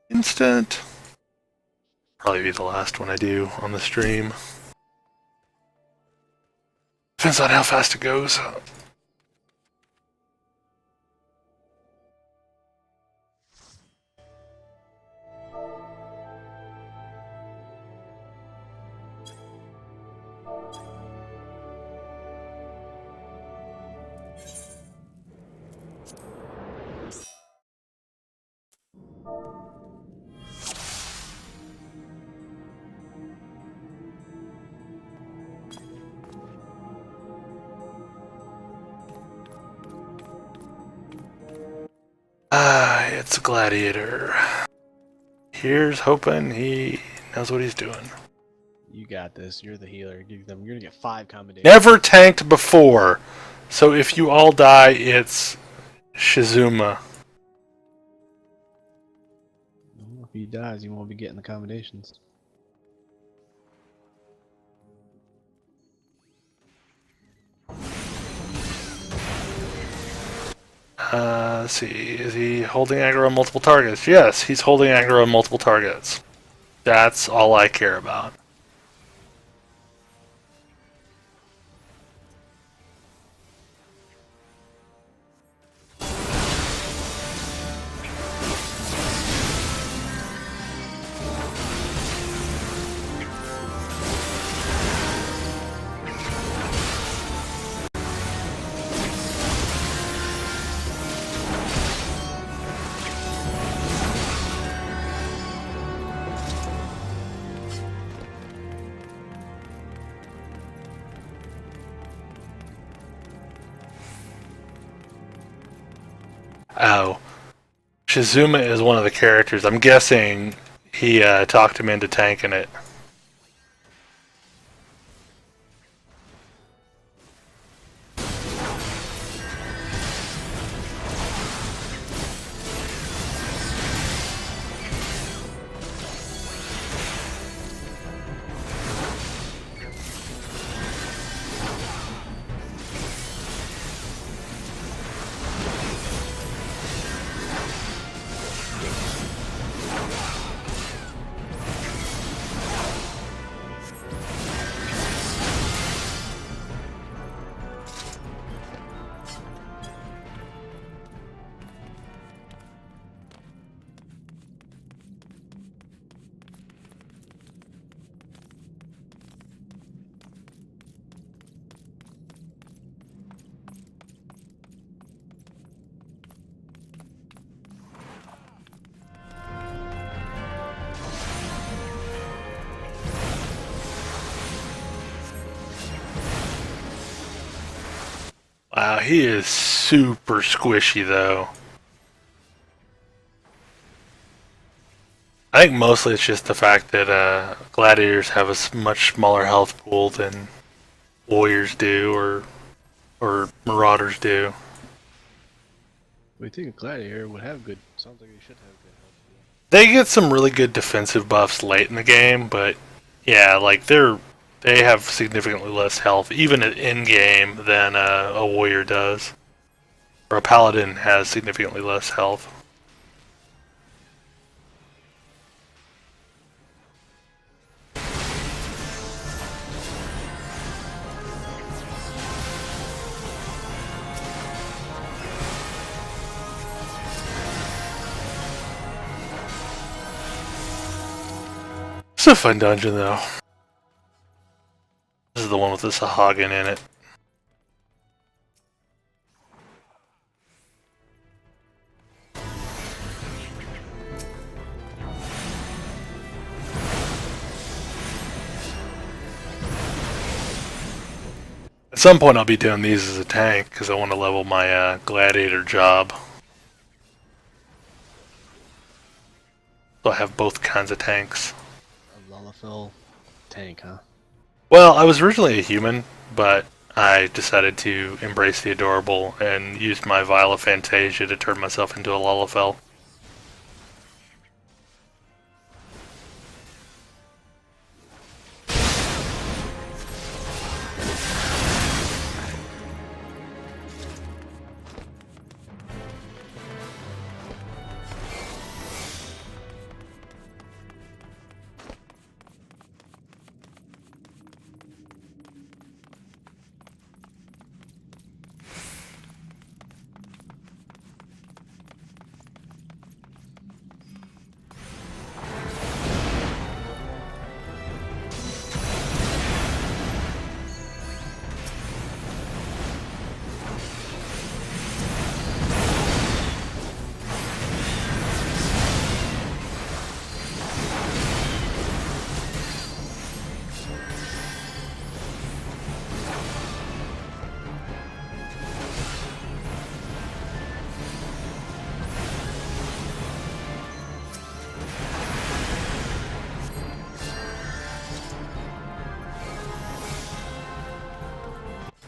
Speaker 1: Instant. Probably be the last one I do on the stream. Depends on how fast it goes. It's a gladiator. Here's hoping he knows what he's doing.
Speaker 2: You got this. You're the healer. You're gonna get 5 commendations.
Speaker 1: Never tanked before. So if you all die, it's Shizuma.
Speaker 2: Well, if he dies, you won't be getting the commendations.
Speaker 1: Let's see. Is he holding aggro on multiple targets? Yes, he's holding aggro on multiple targets. That's all I care about. Oh. Shizuma is one of the characters. I'm guessing he talked him into tanking it. Wow, he is super squishy though. I think mostly it's just the fact that gladiators have a much smaller health pool than warriors do, or marauders do.
Speaker 2: We think a gladiator would have good. Sounds like he should have good health.
Speaker 1: They get some really good defensive buffs late in the game, but yeah, like they have significantly less health, even in game, than a warrior does, or a paladin has significantly less health. It's a fun dungeon though. This is the one with the Sahagin in it. At some point I'll be doing these as a tank, because I want to level my gladiator job. So I have both kinds of tanks.
Speaker 2: A Lullafil tank, huh?
Speaker 1: Well, I was originally a human, but I decided to embrace the adorable and used my Vial of Fantasia to turn myself into a Lullafell.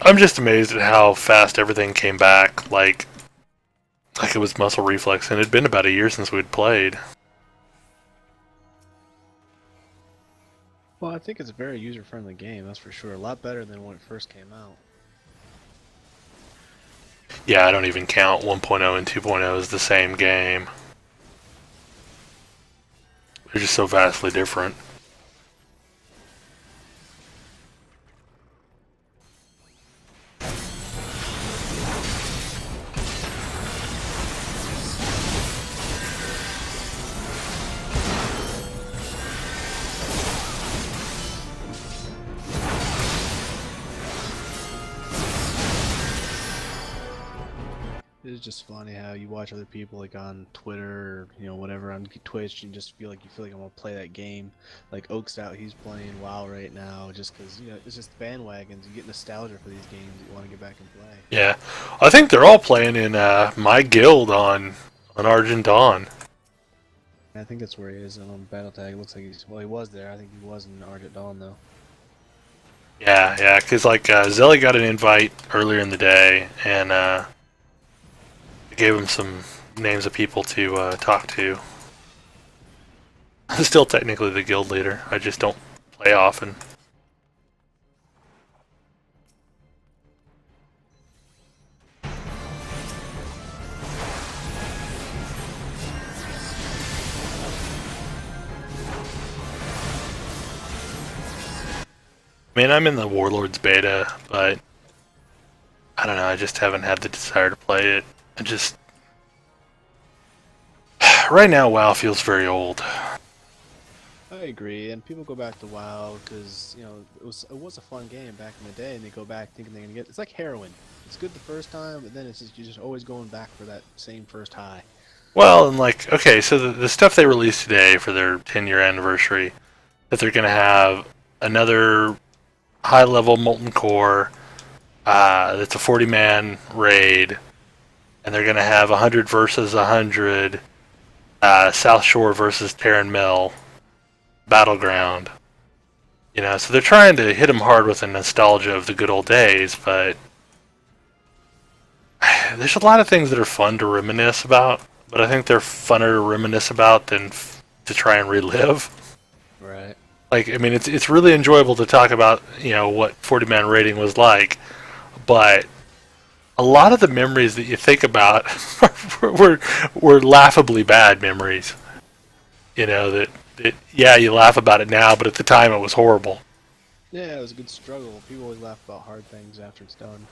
Speaker 1: I'm just amazed at how fast everything came back, like it was muscle reflex, and it had been about a year since we'd played.
Speaker 2: Well, I think it's a very user-friendly game, that's for sure. A lot better than when it first came out.
Speaker 1: Yeah, I don't even count 1.0 and 2.0 as the same game. They're just so vastly different.
Speaker 2: It's just funny how you watch other people like on Twitter or whatever on Twitch and just feel like I'm gonna play that game. Like Oak's out, he's playing WoW right now just because it's just bandwagons. You get nostalgia for these games that you want to get back and play.
Speaker 1: Yeah, I think they're all playing in my guild on Argent Dawn.
Speaker 2: I think that's where he is on BattleTag. It looks like he was there. I think he was in Argent Dawn though.
Speaker 1: Yeah, because like Zelly got an invite earlier in the day, and I gave him some names of people to talk to. I'm still technically the guild leader. I just don't play often. I mean, I'm in the Warlords beta, but I don't know, I just haven't had the desire to play it. Right now, WoW feels very old.
Speaker 2: I agree, and people go back to WoW because it was a fun game back in the day, and they go back thinking they're gonna get. It's like heroin. It's good the first time, but then you're just always going back for that same first high.
Speaker 1: Well, and like, okay, so the stuff they released today for their 10-year anniversary, that they're gonna have another high-level Molten Core, It's a 40-man raid, and they're going to have 100 versus 100, South Shore versus Terran Mill, Battleground. So they're trying to hit them hard with the nostalgia of the good old days, but there's a lot of things that are fun to reminisce about, but I think they're funner to reminisce about than to try and relive.
Speaker 2: Right.
Speaker 1: Like, I mean, it's really enjoyable to talk about, what 40-man raiding was like, but a lot of the memories that you think about were laughably bad memories. Yeah, you laugh about it now, but at the time it was horrible.
Speaker 2: Yeah, it was a good struggle. People always laugh about hard things after it's done.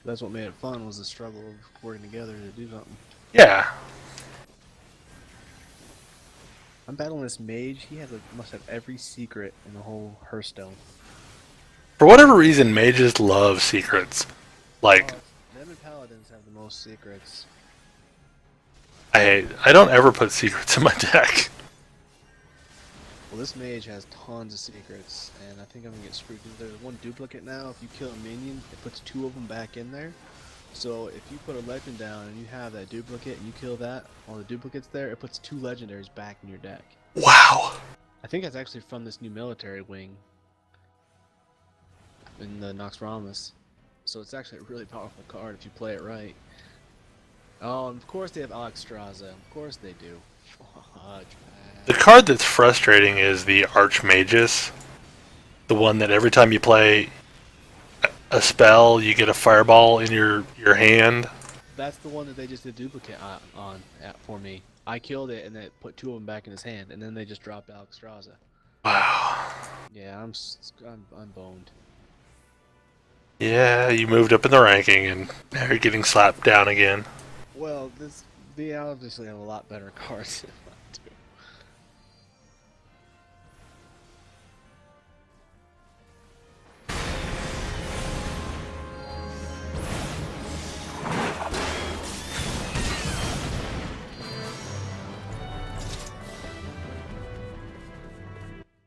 Speaker 2: That's what made it fun, was the struggle of working together to do something.
Speaker 1: Yeah.
Speaker 2: I'm battling this mage. He must have every secret in the whole Hearthstone.
Speaker 1: For whatever reason, mages love secrets. Like,
Speaker 2: them and paladins have the most secrets.
Speaker 1: I don't ever put secrets in my deck.
Speaker 2: Well, this mage has tons of secrets, and I think I'm gonna get screwed. There's one duplicate now. If you kill a minion, it puts 2 of them back in there. So if you put a legend down and you have that duplicate and you kill that, all the duplicates there, it puts 2 legendaries back in your deck.
Speaker 1: Wow.
Speaker 2: I think that's actually from this new military wing in the Noxramas. So it's actually a really powerful card if you play it right. Oh, and of course they have Alexstrasza. Of course they do. Fudge, man.
Speaker 1: The card that's frustrating is the Archmagus. The one that every time you play a spell, you get a fireball in your hand.
Speaker 2: That's the one that they just did duplicate for me. I killed it and it put 2 of them back in his hand, and then they just dropped Alexstrasza.
Speaker 1: Wow.
Speaker 2: Yeah, I'm boned.
Speaker 1: Yeah, you moved up in the ranking, and now you're getting slapped down again.
Speaker 2: Well, they obviously have a lot better cards than I do.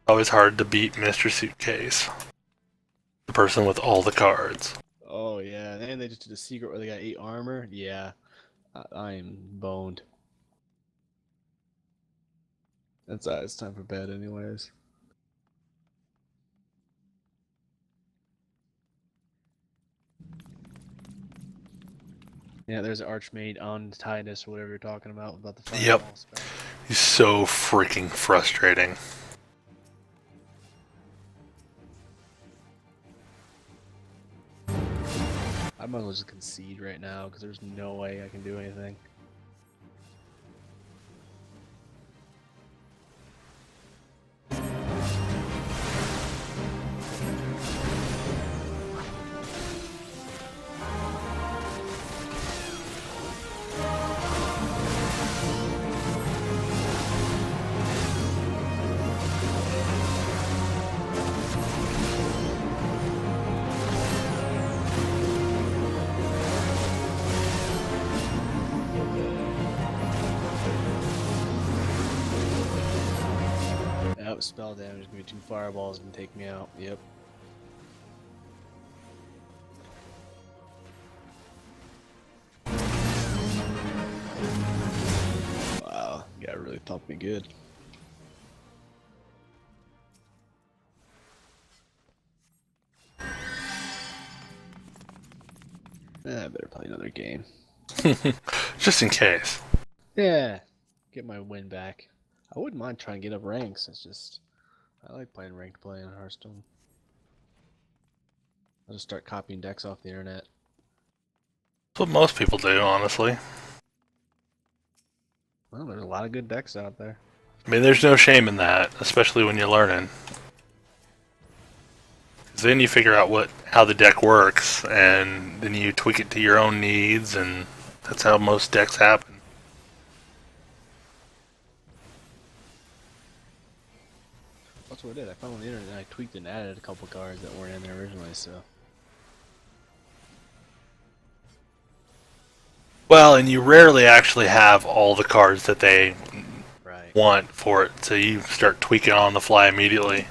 Speaker 1: Always hard to beat Mr. Suitcase. The person with all the cards.
Speaker 2: Oh yeah, and they just did a secret where they got 8 armor. Yeah, I am boned. It's time for bed anyways. Yeah, there's an Archmage on Tidus or whatever you're talking about the fireball spell.
Speaker 1: He's so freaking frustrating.
Speaker 2: I might as well just concede right now because there's no way I can do anything. Yep, spell damage, give me 2 fireballs and take me out. Yep. Wow, guy really thumped me good. I better play another game.
Speaker 1: Just in case.
Speaker 2: Yeah, get my win back. I wouldn't mind trying to get up ranks. It's just, I like playing ranked play in Hearthstone. I'll just start copying decks off the internet.
Speaker 1: That's what most people do, honestly.
Speaker 2: Well, there's a lot of good decks out there.
Speaker 1: I mean, there's no shame in that, especially when you're learning. Because then you figure out how the deck works, and then you tweak it to your own needs, and that's how most decks happen.
Speaker 2: That's what I did. I found on the internet and I tweaked and added a couple cards that weren't in there originally, so.
Speaker 1: Well, and you rarely actually have all the cards that they want for it, so you start tweaking on the fly immediately.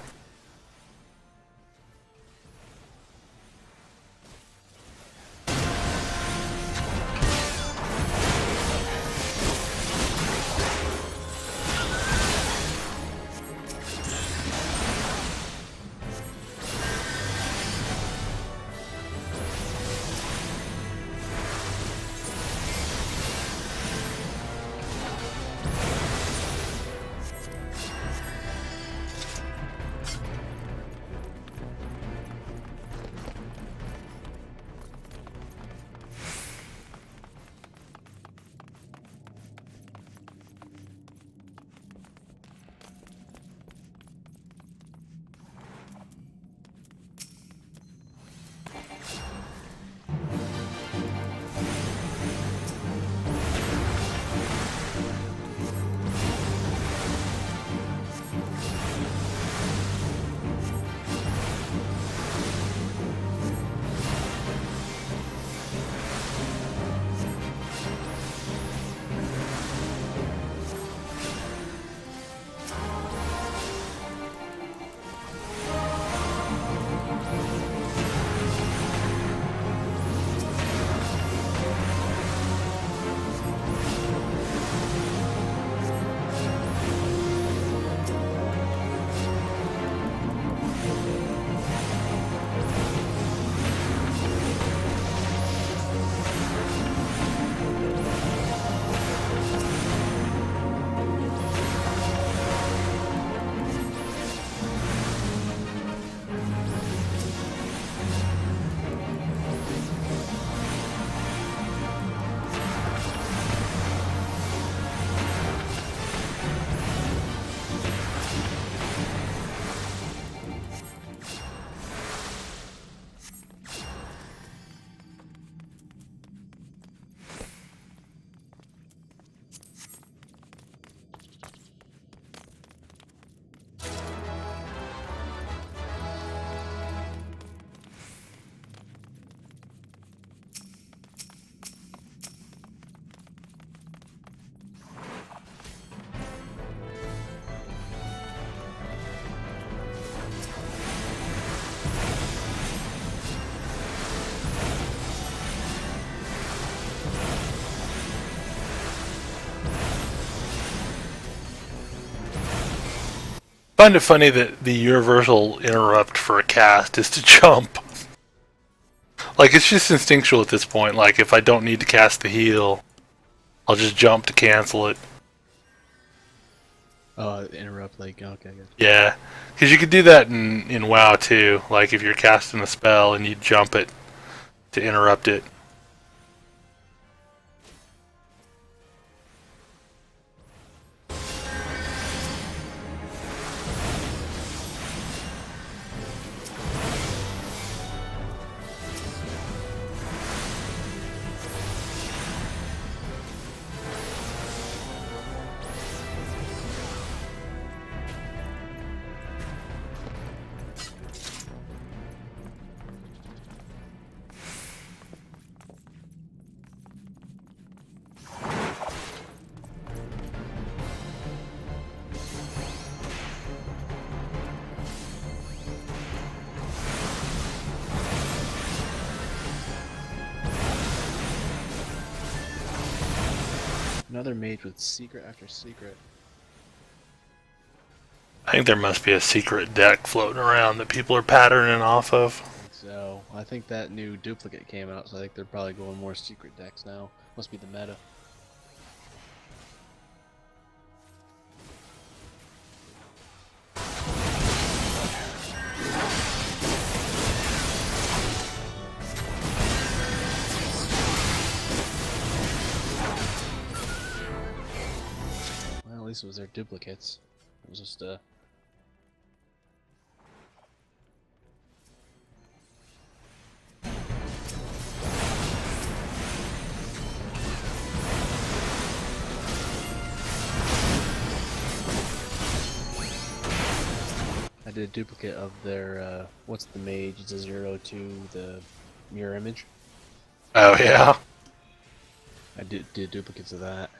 Speaker 1: find it funny that the universal interrupt for a cast is to jump. Like, it's just instinctual at this point. Like, if I don't need to cast the heal, I'll just jump to cancel it.
Speaker 2: Oh, interrupt, like, okay, good.
Speaker 1: Yeah, because you could do that in WoW too. Like, if you're casting a spell and you jump it to interrupt it.
Speaker 2: Another mage with secret after secret.
Speaker 1: I think there must be a secret deck floating around that people are patterning off of.
Speaker 2: So, I think that new duplicate came out, so I think they're probably going more secret decks now. Must be the meta. Well, at least it was their duplicates. It was just I did a duplicate of their, what's the mage? It's a 0-2, the mirror image.
Speaker 1: Oh yeah.
Speaker 2: I did duplicates of that.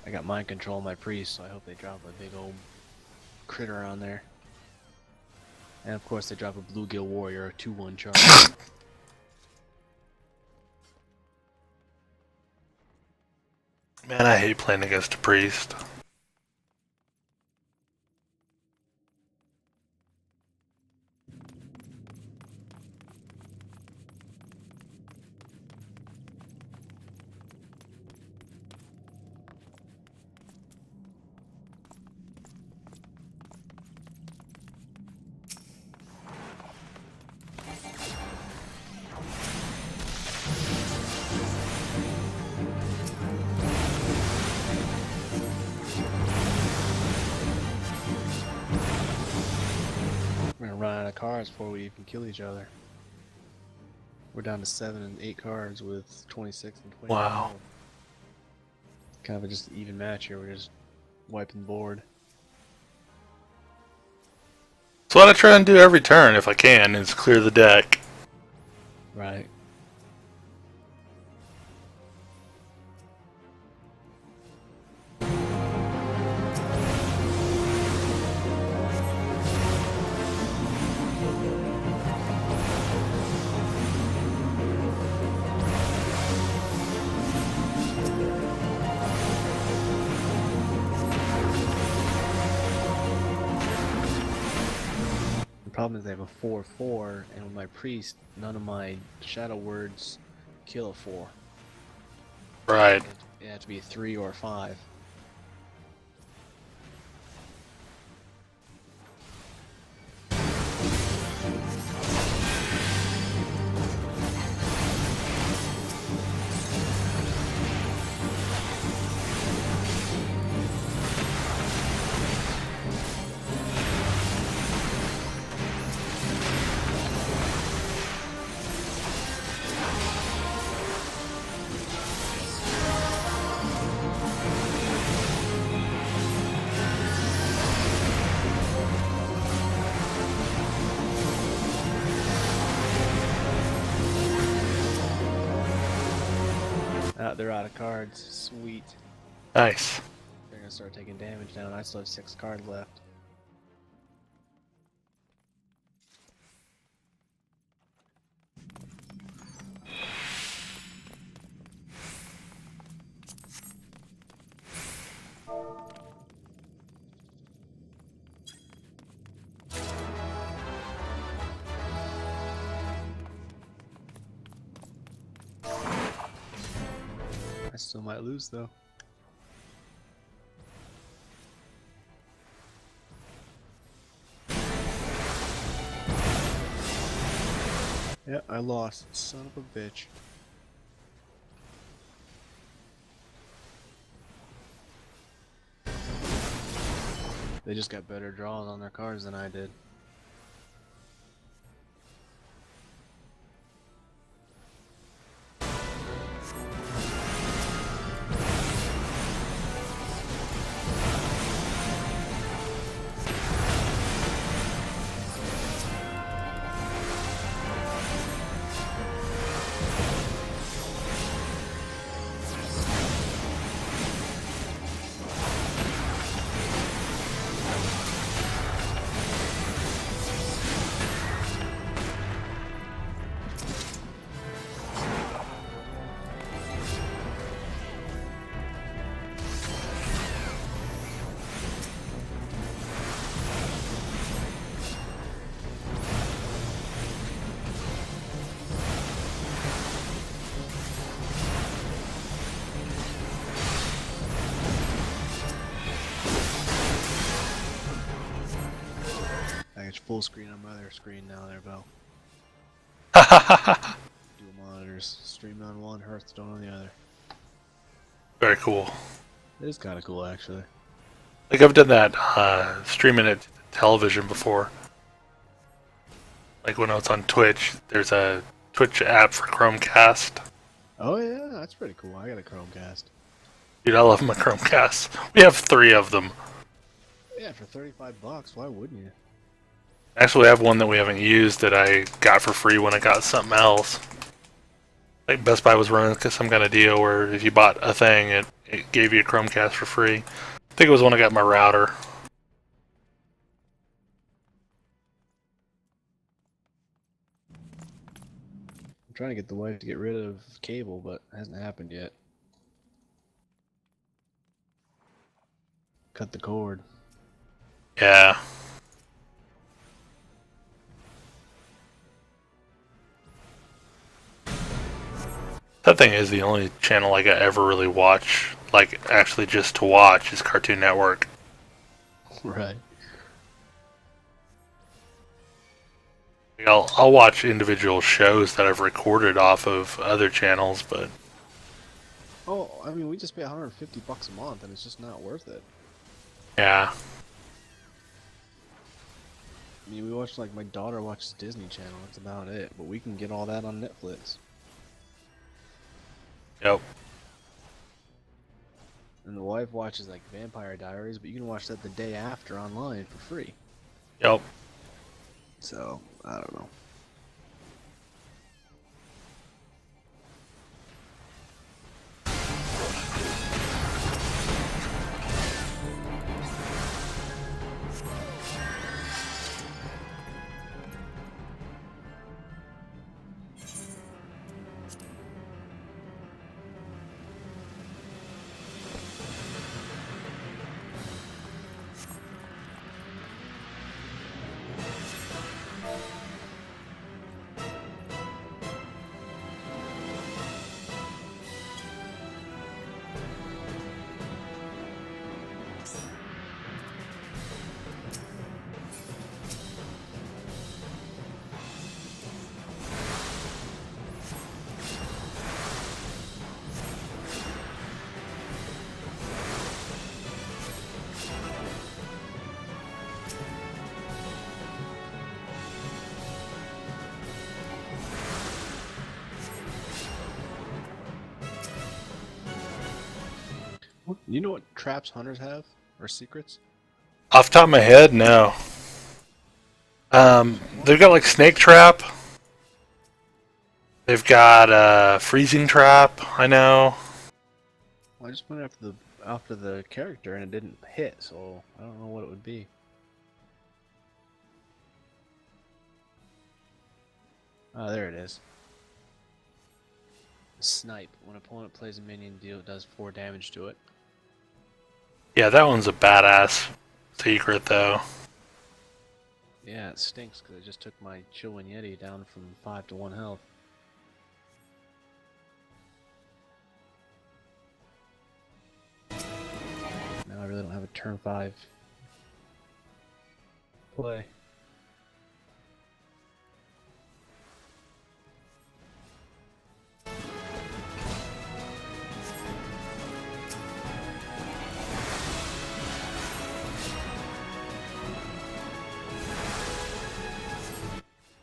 Speaker 2: I got mind control on my priest, so I hope they drop a big old critter on there. And of course they drop a bluegill warrior, a 2-1 charge.
Speaker 1: Man, I hate playing against a priest.
Speaker 2: We're gonna run out of cards before we even kill each other. We're down to 7 and 8 cards with 26 and 20.
Speaker 1: Wow.
Speaker 2: Kind of a just even match here. We're just wiping the board.
Speaker 1: So what I try and do every turn, if I can, is clear the deck.
Speaker 2: Right. The problem is they have a 4/4, and with my priest, none of my shadow words kill a 4.
Speaker 1: Right.
Speaker 2: It had to be a 3 or a 5. They're out of cards. Sweet.
Speaker 1: Nice.
Speaker 2: They're gonna start taking damage now, and I still have 6 cards left. I still might lose though. Yeah, I lost. Son of a bitch. They just got better draws on their cards than I did. I got full screen on my other screen now there, Bo. Dual monitors. Streaming on one, Hearthstone on the other.
Speaker 1: Very cool.
Speaker 2: It is kind of cool, actually.
Speaker 1: Like I've done that streaming at television before. Like when I was on Twitch, there's a Twitch app for Chromecast.
Speaker 2: Oh yeah, that's pretty cool. I got a Chromecast.
Speaker 1: Dude, I love my Chromecasts. We have 3 of them.
Speaker 2: Yeah, for $35, why wouldn't you?
Speaker 1: Actually, I have one that we haven't used that I got for free when I got something else. Like Best Buy was running some kind of deal where if you bought a thing, it gave you a Chromecast for free. I think it was when I got my router.
Speaker 2: I'm trying to get the wife to get rid of cable, but it hasn't happened yet. Cut the cord.
Speaker 1: Yeah. That thing is the only channel like I ever really watch, like actually just to watch, is Cartoon Network.
Speaker 2: Right.
Speaker 1: Like, I'll watch individual shows that I've recorded off of other channels, but
Speaker 2: Oh, I mean, we just pay $150 a month, and it's just not worth it.
Speaker 1: yeah.
Speaker 2: I mean, we watch, like, my daughter watches Disney Channel, that's about it. But we can get all that on Netflix.
Speaker 1: Yep.
Speaker 2: And the wife watches, like, Vampire Diaries, but you can watch that the day after online for free.
Speaker 1: Yep.
Speaker 2: So, I don't know. You know what traps hunters have? Or secrets?
Speaker 1: Off the top of my head, no. They've got like snake trap. They've got freezing trap. I know.
Speaker 2: Well, I just went after the character and it didn't hit, so I don't know what it would be. Oh, there it is. Snipe. When opponent plays a minion, does 4 damage to it.
Speaker 1: Yeah, that one's a badass secret though.
Speaker 2: Yeah, it stinks because I just took my Chillin' Yeti down from 5 to 1 health. Now I really don't have a turn 5 play.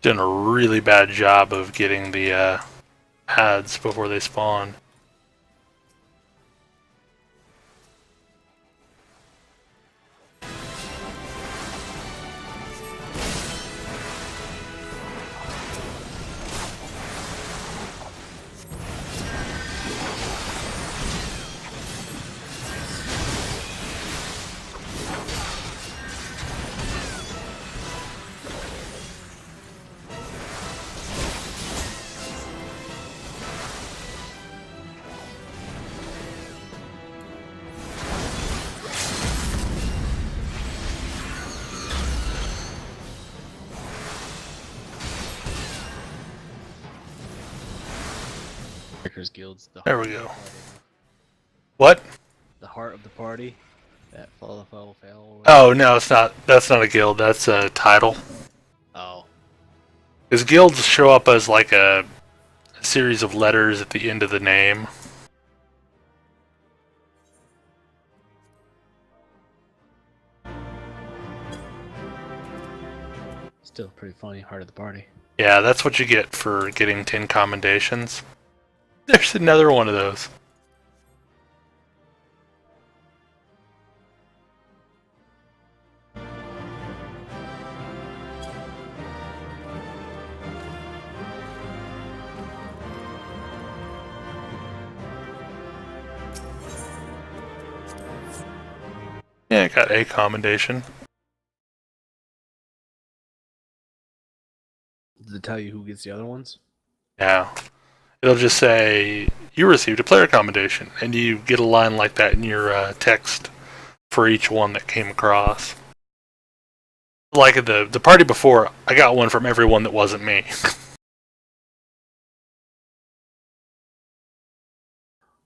Speaker 1: Doing a really bad job of getting the ads before they spawn.
Speaker 2: Guilds.
Speaker 1: There we go. What?
Speaker 2: The heart of the party. That fail.
Speaker 1: Oh no, it's not. That's not a guild. That's a title.
Speaker 2: Oh.
Speaker 1: Because guilds show up as like a series of letters at the end of the name.
Speaker 2: Still pretty funny. Heart of the party.
Speaker 1: Yeah, that's what you get for getting 10 commendations. There's another one of those. Yeah, I got a commendation.
Speaker 2: Does it tell you who gets the other ones?
Speaker 1: Yeah. It'll just say, you received a player commendation, and you get a line like that in your text for each one that came across. Like at the party before, I got one from everyone that wasn't me.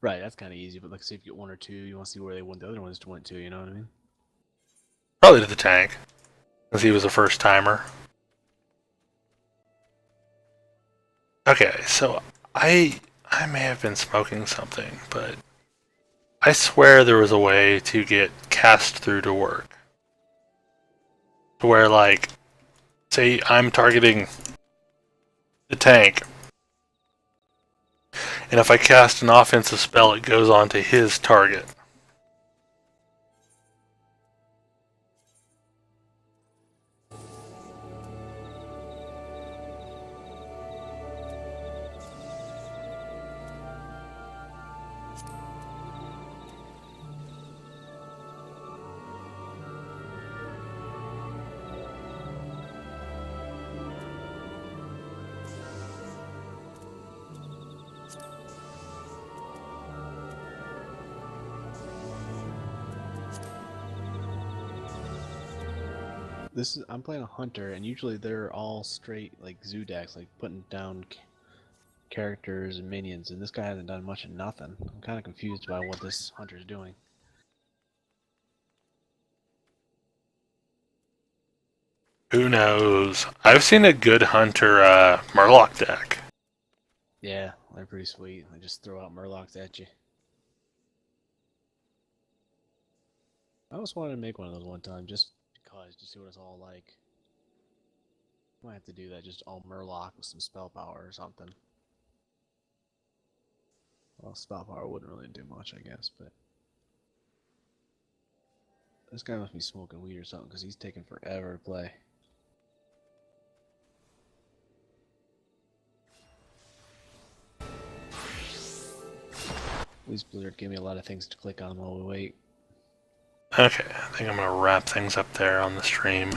Speaker 2: Right, that's kind of easy, but like, say if you get 1 or 2, you want to see where the other ones went to, you know what I mean?
Speaker 1: Probably to the tank, because he was a first timer. Okay, so I may have been smoking something, but I swear there was a way to get cast through to work. To where, like, say I'm targeting the tank, and if I cast an offensive spell, it goes on to his target.
Speaker 2: I'm playing a hunter, and usually they're all straight like zoo decks, like putting down characters and minions, and this guy hasn't done much of nothing. I'm kind of confused by what this hunter's doing.
Speaker 1: Who knows? I've seen a good hunter Murloc deck.
Speaker 2: Yeah, they're pretty sweet. They just throw out Murlocs at you. I always wanted to make one of those one time, just because, to see what it's all like. Might have to do that, just all Murloc with some spell power or something. Well, spell power wouldn't really do much, I guess, but... This guy must be smoking weed or something, because he's taking forever to play. At least Blizzard gave me a lot of things to click on while we wait.
Speaker 1: Okay, I think I'm going to wrap things up there on the stream.